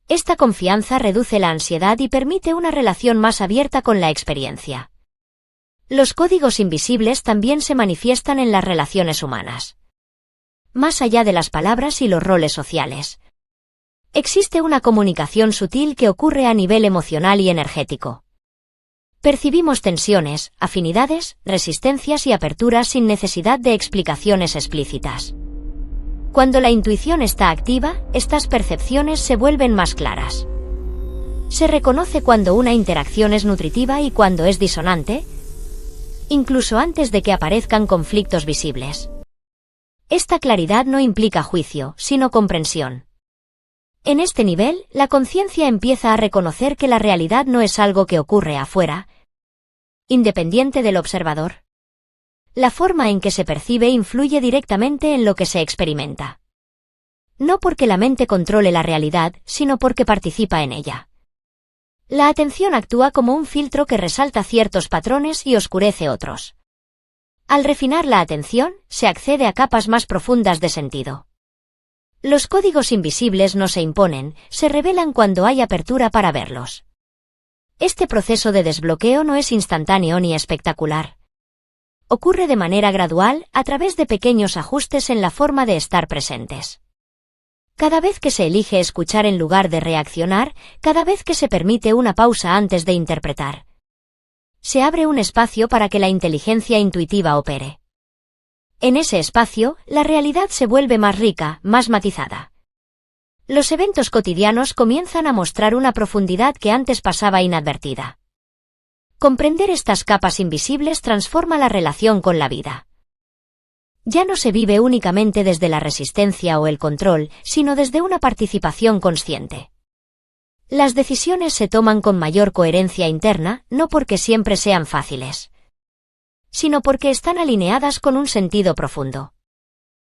Esta confianza reduce la ansiedad y permite una relación más abierta con la experiencia. Los códigos invisibles también se manifiestan en las relaciones humanas. Más allá de las palabras y los roles sociales, existe una comunicación sutil que ocurre a nivel emocional y energético. Percibimos tensiones, afinidades, resistencias y aperturas sin necesidad de explicaciones explícitas. Cuando la intuición está activa, estas percepciones se vuelven más claras. Se reconoce cuando una interacción es nutritiva y cuando es disonante, incluso antes de que aparezcan conflictos visibles. Esta claridad no implica juicio, sino comprensión. En este nivel, la conciencia empieza a reconocer que la realidad no es algo que ocurre afuera, independiente del observador. La forma en que se percibe influye directamente en lo que se experimenta. No porque la mente controle la realidad, sino porque participa en ella. La atención actúa como un filtro que resalta ciertos patrones y oscurece otros. Al refinar la atención, se accede a capas más profundas de sentido. Los códigos invisibles no se imponen, se revelan cuando hay apertura para verlos. Este proceso de desbloqueo no es instantáneo ni espectacular. Ocurre de manera gradual, a través de pequeños ajustes en la forma de estar presentes. Cada vez que se elige escuchar en lugar de reaccionar, cada vez que se permite una pausa antes de interpretar, se abre un espacio para que la inteligencia intuitiva opere. En ese espacio, la realidad se vuelve más rica, más matizada. Los eventos cotidianos comienzan a mostrar una profundidad que antes pasaba inadvertida. Comprender estas capas invisibles transforma la relación con la vida. Ya no se vive únicamente desde la resistencia o el control, sino desde una participación consciente. Las decisiones se toman con mayor coherencia interna, no porque siempre sean fáciles, sino porque están alineadas con un sentido profundo.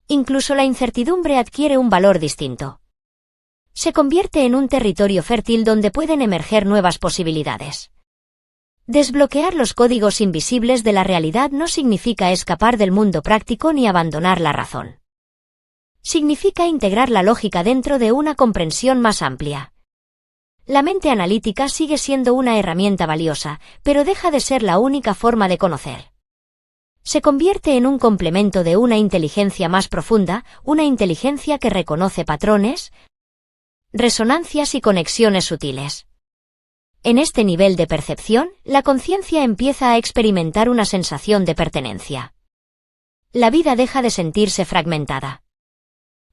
Incluso la incertidumbre adquiere un valor distinto. Se convierte en un territorio fértil donde pueden emerger nuevas posibilidades. Desbloquear los códigos invisibles de la realidad no significa escapar del mundo práctico ni abandonar la razón. Significa integrar la lógica dentro de una comprensión más amplia. La mente analítica sigue siendo una herramienta valiosa, pero deja de ser la única forma de conocer. Se convierte en un complemento de una inteligencia más profunda, una inteligencia que reconoce patrones, resonancias y conexiones sutiles. En este nivel de percepción, la conciencia empieza a experimentar una sensación de pertenencia. La vida deja de sentirse fragmentada.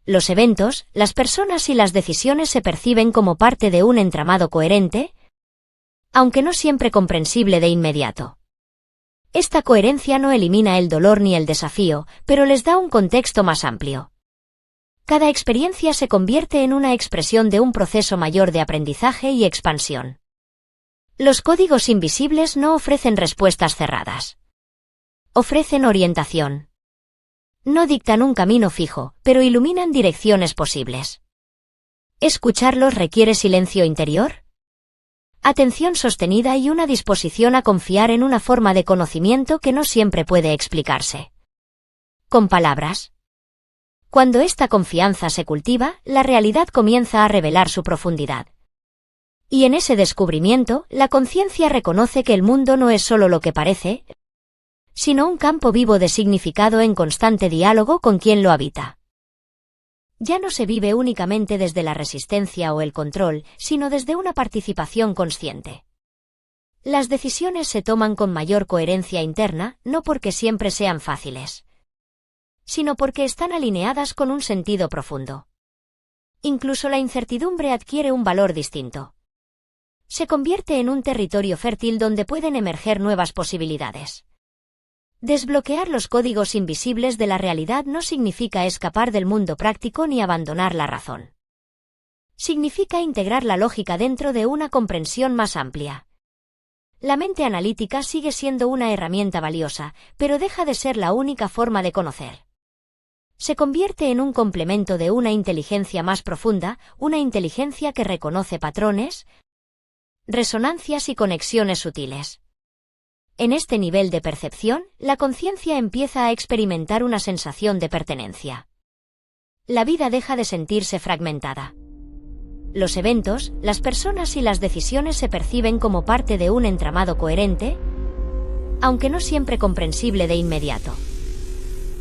Los eventos, las personas y las decisiones se perciben como parte de un entramado coherente, aunque no siempre comprensible de inmediato. Esta coherencia no elimina el dolor ni el desafío, pero les da un contexto más amplio. Cada experiencia se convierte en una expresión de un proceso mayor de aprendizaje y expansión. Los códigos invisibles no ofrecen respuestas cerradas. Ofrecen orientación. No dictan un camino fijo, pero iluminan direcciones posibles. ¿Escucharlos requiere silencio interior? Atención sostenida y una disposición a confiar en una forma de conocimiento que no siempre puede explicarse con palabras. Cuando esta confianza se cultiva, la realidad comienza a revelar su profundidad. Y en ese descubrimiento, la conciencia reconoce que el mundo no es solo lo que parece, sino un campo vivo de significado en constante diálogo con quien lo habita. Ya no se vive únicamente desde la resistencia o el control, sino desde una participación consciente. Las decisiones se toman con mayor coherencia interna, no porque siempre sean fáciles, sino porque están alineadas con un sentido profundo. Incluso la incertidumbre adquiere un valor distinto. Se convierte en un territorio fértil donde pueden emerger nuevas posibilidades. Desbloquear los códigos invisibles de la realidad no significa escapar del mundo práctico ni abandonar la razón. Significa integrar la lógica dentro de una comprensión más amplia. La mente analítica sigue siendo una herramienta valiosa, pero deja de ser la única forma de conocer. Se convierte en un complemento de una inteligencia más profunda, una inteligencia que reconoce patrones, resonancias y conexiones sutiles. En este nivel de percepción, la conciencia empieza a experimentar una sensación de pertenencia. La vida deja de sentirse fragmentada. Los eventos, las personas y las decisiones se perciben como parte de un entramado coherente, aunque no siempre comprensible de inmediato.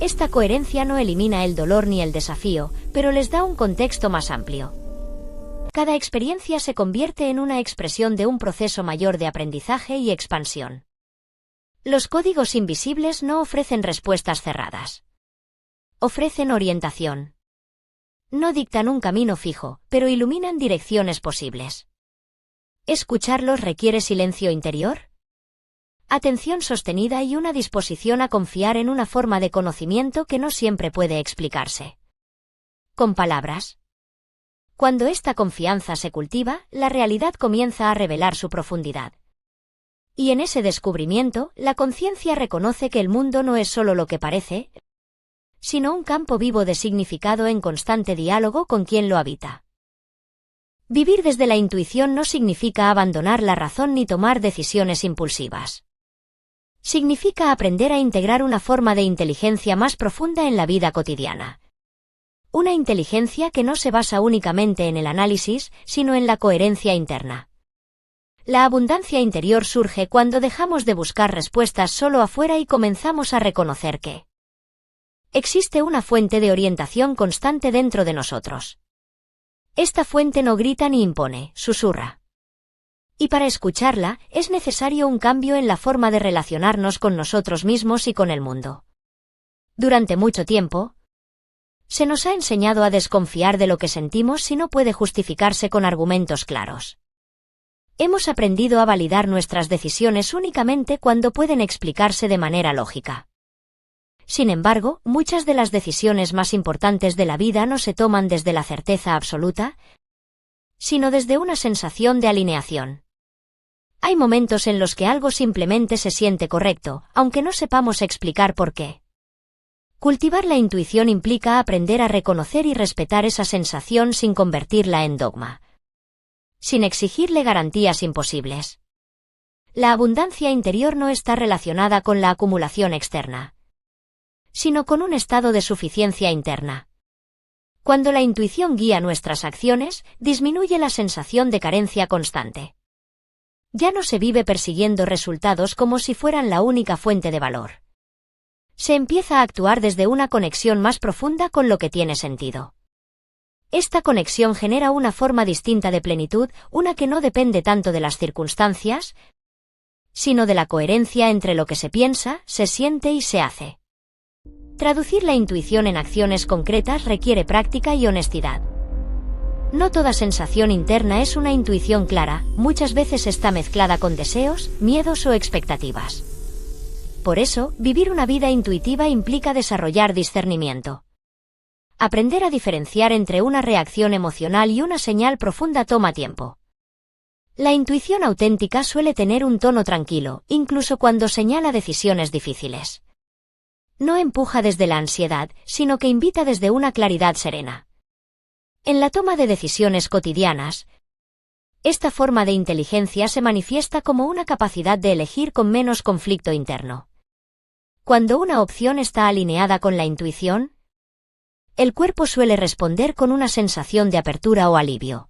Esta coherencia no elimina el dolor ni el desafío, pero les da un contexto más amplio. Cada experiencia se convierte en una expresión de un proceso mayor de aprendizaje y expansión. Los códigos invisibles no ofrecen respuestas cerradas. Ofrecen orientación. No dictan un camino fijo, pero iluminan direcciones posibles. ¿Escucharlos requiere silencio interior? Atención sostenida y una disposición a confiar en una forma de conocimiento que no siempre puede explicarse con palabras. Cuando esta confianza se cultiva, la realidad comienza a revelar su profundidad. Y en ese descubrimiento, la conciencia reconoce que el mundo no es solo lo que parece, sino un campo vivo de significado en constante diálogo con quien lo habita. Vivir desde la intuición no significa abandonar la razón ni tomar decisiones impulsivas. Significa aprender a integrar una forma de inteligencia más profunda en la vida cotidiana. Una inteligencia que no se basa únicamente en el análisis, sino en la coherencia interna. La abundancia interior surge cuando dejamos de buscar respuestas solo afuera y comenzamos a reconocer que existe una fuente de orientación constante dentro de nosotros. Esta fuente no grita ni impone, susurra. Y para escucharla, es necesario un cambio en la forma de relacionarnos con nosotros mismos y con el mundo. Durante mucho tiempo, se nos ha enseñado a desconfiar de lo que sentimos si no puede justificarse con argumentos claros. Hemos aprendido a validar nuestras decisiones únicamente cuando pueden explicarse de manera lógica. Sin embargo, muchas de las decisiones más importantes de la vida no se toman desde la certeza absoluta, sino desde una sensación de alineación. Hay momentos en los que algo simplemente se siente correcto, aunque no sepamos explicar por qué. Cultivar la intuición implica aprender a reconocer y respetar esa sensación sin convertirla en dogma, sin exigirle garantías imposibles. La abundancia interior no está relacionada con la acumulación externa, sino con un estado de suficiencia interna. Cuando la intuición guía nuestras acciones, disminuye la sensación de carencia constante. Ya no se vive persiguiendo resultados como si fueran la única fuente de valor. Se empieza a actuar desde una conexión más profunda con lo que tiene sentido. Esta conexión genera una forma distinta de plenitud, una que no depende tanto de las circunstancias, sino de la coherencia entre lo que se piensa, se siente y se hace. Traducir la intuición en acciones concretas requiere práctica y honestidad. No toda sensación interna es una intuición clara, muchas veces está mezclada con deseos, miedos o expectativas. Por eso, vivir una vida intuitiva implica desarrollar discernimiento. Aprender a diferenciar entre una reacción emocional y una señal profunda toma tiempo. La intuición auténtica suele tener un tono tranquilo, incluso cuando señala decisiones difíciles. No empuja desde la ansiedad, sino que invita desde una claridad serena. En la toma de decisiones cotidianas, esta forma de inteligencia se manifiesta como una capacidad de elegir con menos conflicto interno. Cuando una opción está alineada con la intuición, el cuerpo suele responder con una sensación de apertura o alivio,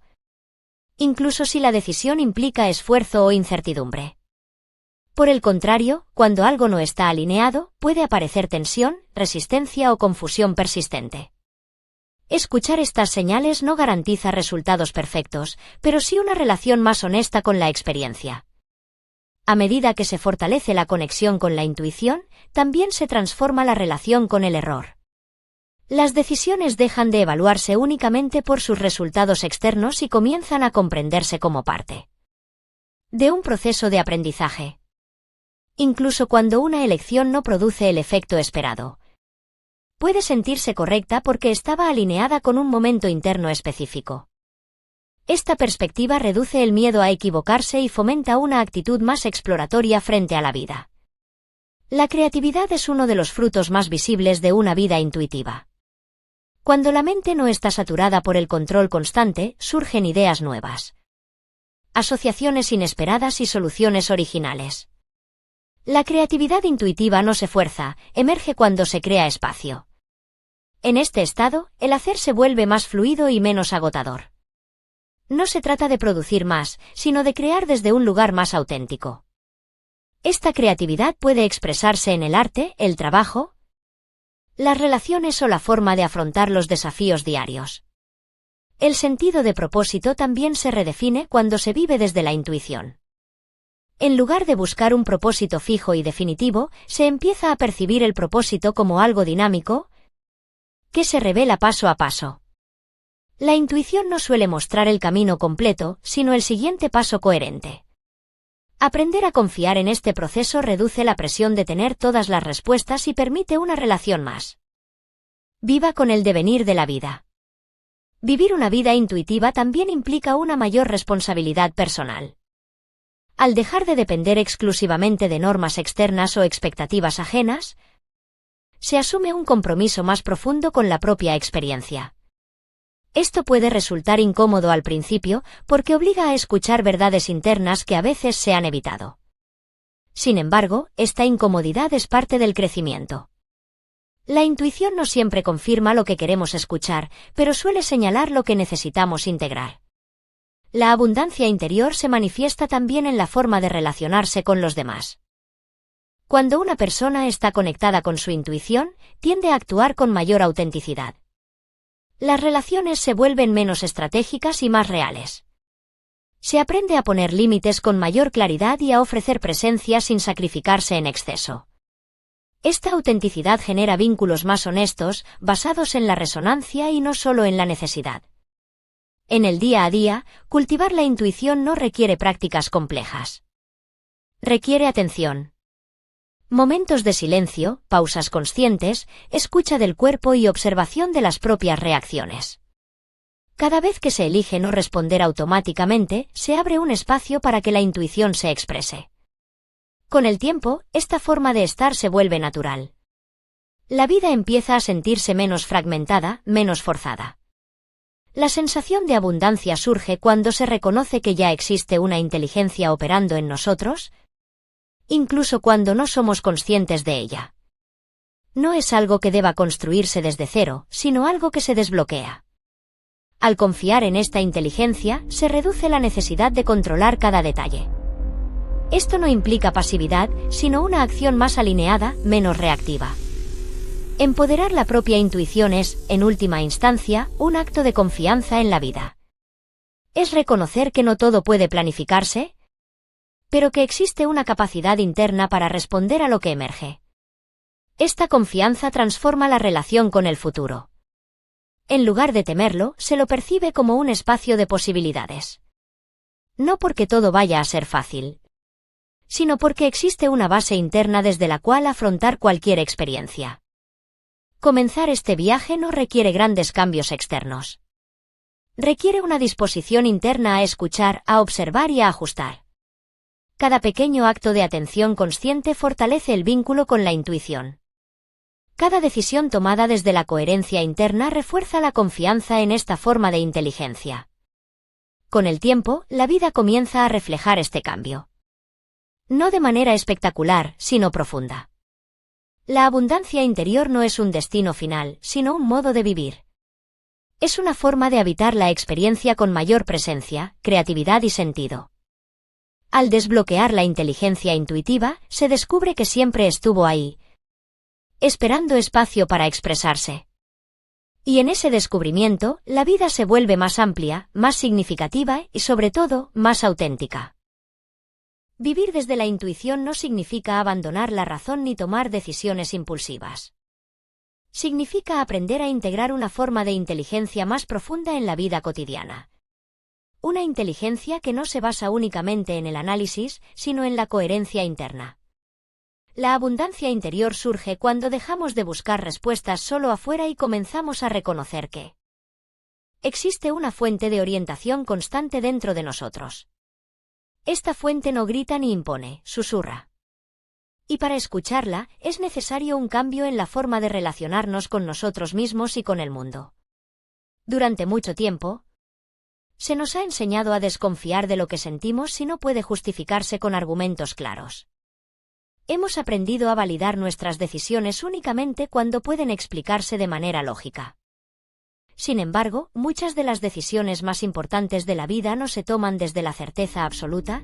incluso si la decisión implica esfuerzo o incertidumbre. Por el contrario, cuando algo no está alineado, puede aparecer tensión, resistencia o confusión persistente. Escuchar estas señales no garantiza resultados perfectos, pero sí una relación más honesta con la experiencia. A medida que se fortalece la conexión con la intuición, también se transforma la relación con el error. Las decisiones dejan de evaluarse únicamente por sus resultados externos y comienzan a comprenderse como parte de un proceso de aprendizaje. Incluso cuando una elección no produce el efecto esperado, puede sentirse correcta porque estaba alineada con un momento interno específico. Esta perspectiva reduce el miedo a equivocarse y fomenta una actitud más exploratoria frente a la vida. La creatividad es uno de los frutos más visibles de una vida intuitiva. Cuando la mente no está saturada por el control constante, surgen ideas nuevas, asociaciones inesperadas y soluciones originales. La creatividad intuitiva no se fuerza, emerge cuando se crea espacio. En este estado, el hacer se vuelve más fluido y menos agotador. No se trata de producir más, sino de crear desde un lugar más auténtico. Esta creatividad puede expresarse en el arte, el trabajo, las relaciones o la forma de afrontar los desafíos diarios. El sentido de propósito también se redefine cuando se vive desde la intuición. En lugar de buscar un propósito fijo y definitivo, se empieza a percibir el propósito como algo dinámico, que se revela paso a paso. La intuición no suele mostrar el camino completo, sino el siguiente paso coherente. Aprender a confiar en este proceso reduce la presión de tener todas las respuestas y permite una relación más viva con el devenir de la vida. Vivir una vida intuitiva también implica una mayor responsabilidad personal. Al dejar de depender exclusivamente de normas externas o expectativas ajenas, se asume un compromiso más profundo con la propia experiencia. Esto puede resultar incómodo al principio porque obliga a escuchar verdades internas que a veces se han evitado. Sin embargo, esta incomodidad es parte del crecimiento. La intuición no siempre confirma lo que queremos escuchar, pero suele señalar lo que necesitamos integrar. La abundancia interior se manifiesta también en la forma de relacionarse con los demás. Cuando una persona está conectada con su intuición, tiende a actuar con mayor autenticidad. Las relaciones se vuelven menos estratégicas y más reales. Se aprende a poner límites con mayor claridad y a ofrecer presencia sin sacrificarse en exceso. Esta autenticidad genera vínculos más honestos, basados en la resonancia y no solo en la necesidad. En el día a día, cultivar la intuición no requiere prácticas complejas. Requiere atención. Momentos de silencio, pausas conscientes, escucha del cuerpo y observación de las propias reacciones. Cada vez que se elige no responder automáticamente, se abre un espacio para que la intuición se exprese. Con el tiempo, esta forma de estar se vuelve natural. La vida empieza a sentirse menos fragmentada, menos forzada. La sensación de abundancia surge cuando se reconoce que ya existe una inteligencia operando en nosotros, incluso cuando no somos conscientes de ella. No es algo que deba construirse desde cero, sino algo que se desbloquea. Al confiar en esta inteligencia, se reduce la necesidad de controlar cada detalle. Esto no implica pasividad, sino una acción más alineada, menos reactiva. Empoderar la propia intuición es, en última instancia, un acto de confianza en la vida. Es reconocer que no todo puede planificarse, pero que existe una capacidad interna para responder a lo que emerge. Esta confianza transforma la relación con el futuro. En lugar de temerlo, se lo percibe como un espacio de posibilidades. No porque todo vaya a ser fácil, sino porque existe una base interna desde la cual afrontar cualquier experiencia. Comenzar este viaje no requiere grandes cambios externos. Requiere una disposición interna a escuchar, a observar y a ajustar. Cada pequeño acto de atención consciente fortalece el vínculo con la intuición. Cada decisión tomada desde la coherencia interna refuerza la confianza en esta forma de inteligencia. Con el tiempo, la vida comienza a reflejar este cambio. No de manera espectacular, sino profunda. La abundancia interior no es un destino final, sino un modo de vivir. Es una forma de habitar la experiencia con mayor presencia, creatividad y sentido. Al desbloquear la inteligencia intuitiva, se descubre que siempre estuvo ahí, esperando espacio para expresarse. Y en ese descubrimiento, la vida se vuelve más amplia, más significativa y, sobre todo, más auténtica. Vivir desde la intuición no significa abandonar la razón ni tomar decisiones impulsivas. Significa aprender a integrar una forma de inteligencia más profunda en la vida cotidiana. Una inteligencia que no se basa únicamente en el análisis, sino en la coherencia interna. La abundancia interior surge cuando dejamos de buscar respuestas solo afuera y comenzamos a reconocer que existe una fuente de orientación constante dentro de nosotros. Esta fuente no grita ni impone, susurra. Y para escucharla, es necesario un cambio en la forma de relacionarnos con nosotros mismos y con el mundo. Durante mucho tiempo, se nos ha enseñado a desconfiar de lo que sentimos si no puede justificarse con argumentos claros. Hemos aprendido a validar nuestras decisiones únicamente cuando pueden explicarse de manera lógica. Sin embargo, muchas de las decisiones más importantes de la vida no se toman desde la certeza absoluta,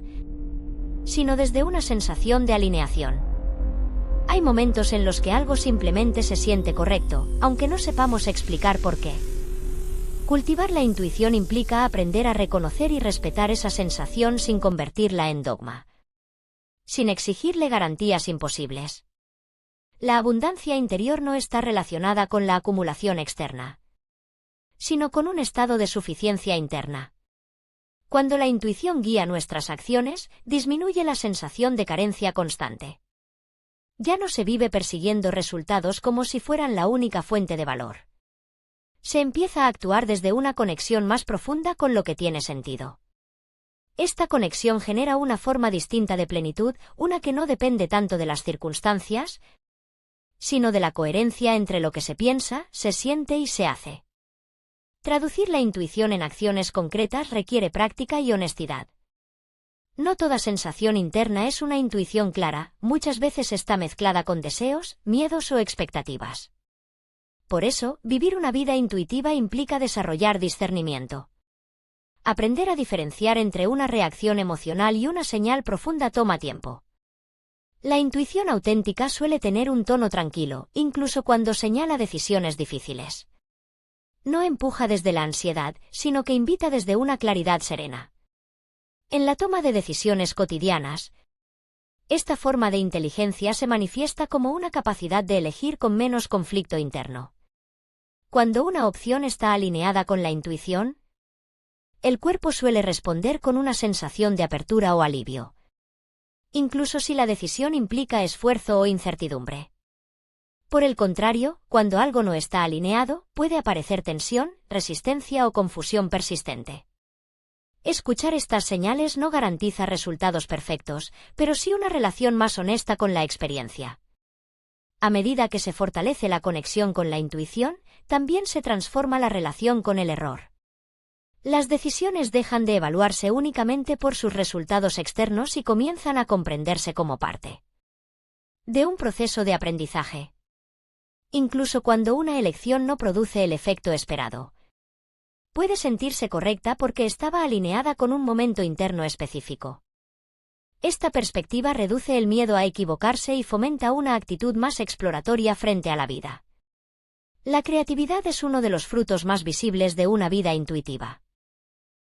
sino desde una sensación de alineación. Hay momentos en los que algo simplemente se siente correcto, aunque no sepamos explicar por qué. Cultivar la intuición implica aprender a reconocer y respetar esa sensación sin convertirla en dogma, sin exigirle garantías imposibles. La abundancia interior no está relacionada con la acumulación externa, sino con un estado de suficiencia interna. Cuando la intuición guía nuestras acciones, disminuye la sensación de carencia constante. Ya no se vive persiguiendo resultados como si fueran la única fuente de valor. Se empieza a actuar desde una conexión más profunda con lo que tiene sentido. Esta conexión genera una forma distinta de plenitud, una que no depende tanto de las circunstancias, sino de la coherencia entre lo que se piensa, se siente y se hace. Traducir la intuición en acciones concretas requiere práctica y honestidad. No toda sensación interna es una intuición clara, muchas veces está mezclada con deseos, miedos o expectativas. Por eso, vivir una vida intuitiva implica desarrollar discernimiento. Aprender a diferenciar entre una reacción emocional y una señal profunda toma tiempo. La intuición auténtica suele tener un tono tranquilo, incluso cuando señala decisiones difíciles. No empuja desde la ansiedad, sino que invita desde una claridad serena. En la toma de decisiones cotidianas, esta forma de inteligencia se manifiesta como una capacidad de elegir con menos conflicto interno. Cuando una opción está alineada con la intuición, el cuerpo suele responder con una sensación de apertura o alivio, incluso si la decisión implica esfuerzo o incertidumbre. Por el contrario, cuando algo no está alineado, puede aparecer tensión, resistencia o confusión persistente. Escuchar estas señales no garantiza resultados perfectos, pero sí una relación más honesta con la experiencia. A medida que se fortalece la conexión con la intuición, también se transforma la relación con el error. Las decisiones dejan de evaluarse únicamente por sus resultados externos y comienzan a comprenderse como parte de un proceso de aprendizaje. Incluso cuando una elección no produce el efecto esperado, puede sentirse correcta porque estaba alineada con un momento interno específico. Esta perspectiva reduce el miedo a equivocarse y fomenta una actitud más exploratoria frente a la vida. La creatividad es uno de los frutos más visibles de una vida intuitiva.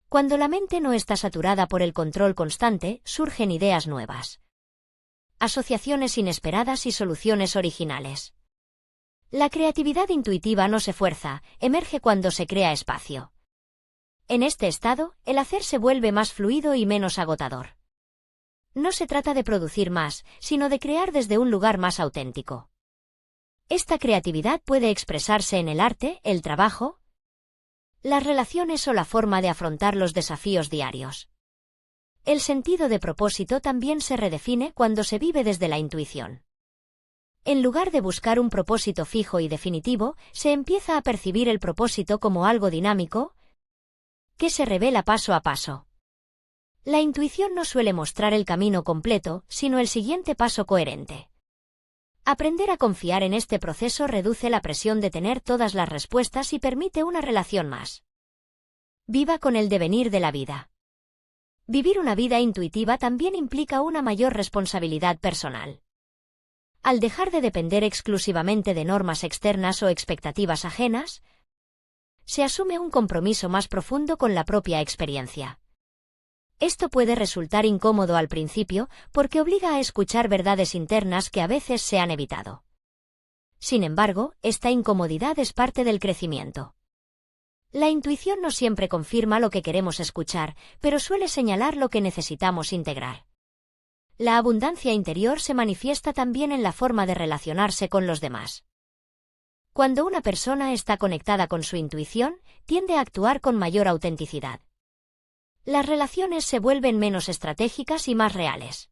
Cuando la mente no está saturada por el control constante, surgen ideas nuevas, asociaciones inesperadas y soluciones originales. La creatividad intuitiva no se fuerza, emerge cuando se crea espacio. En este estado, el hacer se vuelve más fluido y menos agotador. No se trata de producir más, sino de crear desde un lugar más auténtico. Esta creatividad puede expresarse en el arte, el trabajo, las relaciones o la forma de afrontar los desafíos diarios. El sentido de propósito también se redefine cuando se vive desde la intuición. En lugar de buscar un propósito fijo y definitivo, se empieza a percibir el propósito como algo dinámico, que se revela paso a paso. La intuición no suele mostrar el camino completo, sino el siguiente paso coherente. Aprender a confiar en este proceso reduce la presión de tener todas las respuestas y permite una relación más viva con el devenir de la vida. Vivir una vida intuitiva también implica una mayor responsabilidad personal. Al dejar de depender exclusivamente de normas externas o expectativas ajenas, se asume un compromiso más profundo con la propia experiencia. Esto puede resultar incómodo al principio porque obliga a escuchar verdades internas que a veces se han evitado. Sin embargo, esta incomodidad es parte del crecimiento. La intuición no siempre confirma lo que queremos escuchar, pero suele señalar lo que necesitamos integrar. La abundancia interior se manifiesta también en la forma de relacionarse con los demás. Cuando una persona está conectada con su intuición, tiende a actuar con mayor autenticidad. Las relaciones se vuelven menos estratégicas y más reales.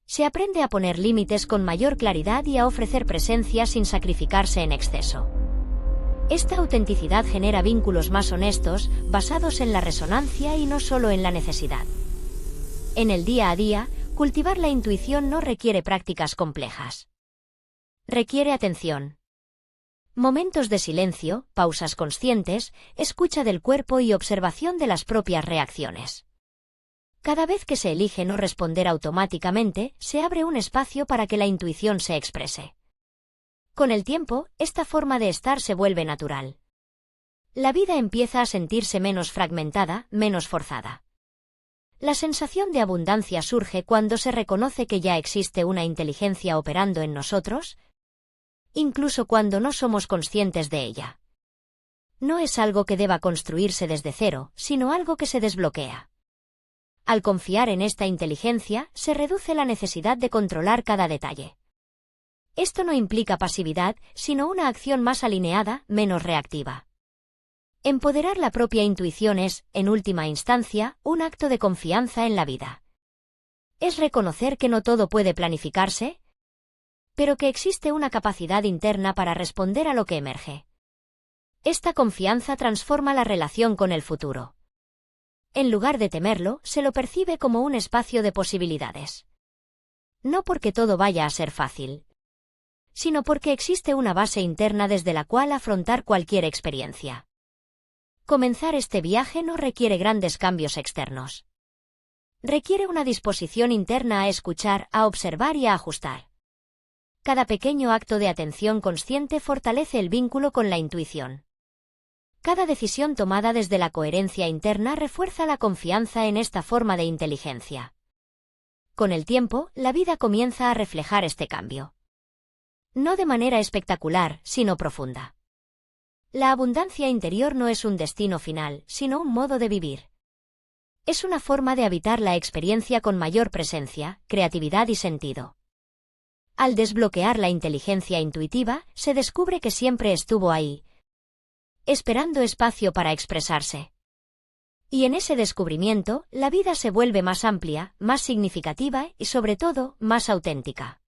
Se aprende a poner límites con mayor claridad y a ofrecer presencia sin sacrificarse en exceso. Esta autenticidad genera vínculos más honestos, basados en la resonancia y no solo en la necesidad. En el día a día, cultivar la intuición no requiere prácticas complejas. Requiere atención. Momentos de silencio, pausas conscientes, escucha del cuerpo y observación de las propias reacciones. Cada vez que se elige no responder automáticamente, se abre un espacio para que la intuición se exprese. Con el tiempo, esta forma de estar se vuelve natural. La vida empieza a sentirse menos fragmentada, menos forzada. La sensación de abundancia surge cuando se reconoce que ya existe una inteligencia operando en nosotros, incluso cuando no somos conscientes de ella. No es algo que deba construirse desde cero, sino algo que se desbloquea. Al confiar en esta inteligencia, se reduce la necesidad de controlar cada detalle. Esto no implica pasividad, sino una acción más alineada, menos reactiva. Empoderar la propia intuición es, en última instancia, un acto de confianza en la vida. Es reconocer que no todo puede planificarse, pero que existe una capacidad interna para responder a lo que emerge. Esta confianza transforma la relación con el futuro. En lugar de temerlo, se lo percibe como un espacio de posibilidades. No porque todo vaya a ser fácil, sino porque existe una base interna desde la cual afrontar cualquier experiencia. Comenzar este viaje no requiere grandes cambios externos. Requiere una disposición interna a escuchar, a observar y a ajustar. Cada pequeño acto de atención consciente fortalece el vínculo con la intuición. Cada decisión tomada desde la coherencia interna refuerza la confianza en esta forma de inteligencia. Con el tiempo, la vida comienza a reflejar este cambio. No de manera espectacular, sino profunda. La abundancia interior no es un destino final, sino un modo de vivir. Es una forma de habitar la experiencia con mayor presencia, creatividad y sentido. Al desbloquear la inteligencia intuitiva, se descubre que siempre estuvo ahí, esperando espacio para expresarse. Y en ese descubrimiento, la vida se vuelve más amplia, más significativa y sobre todo, más auténtica.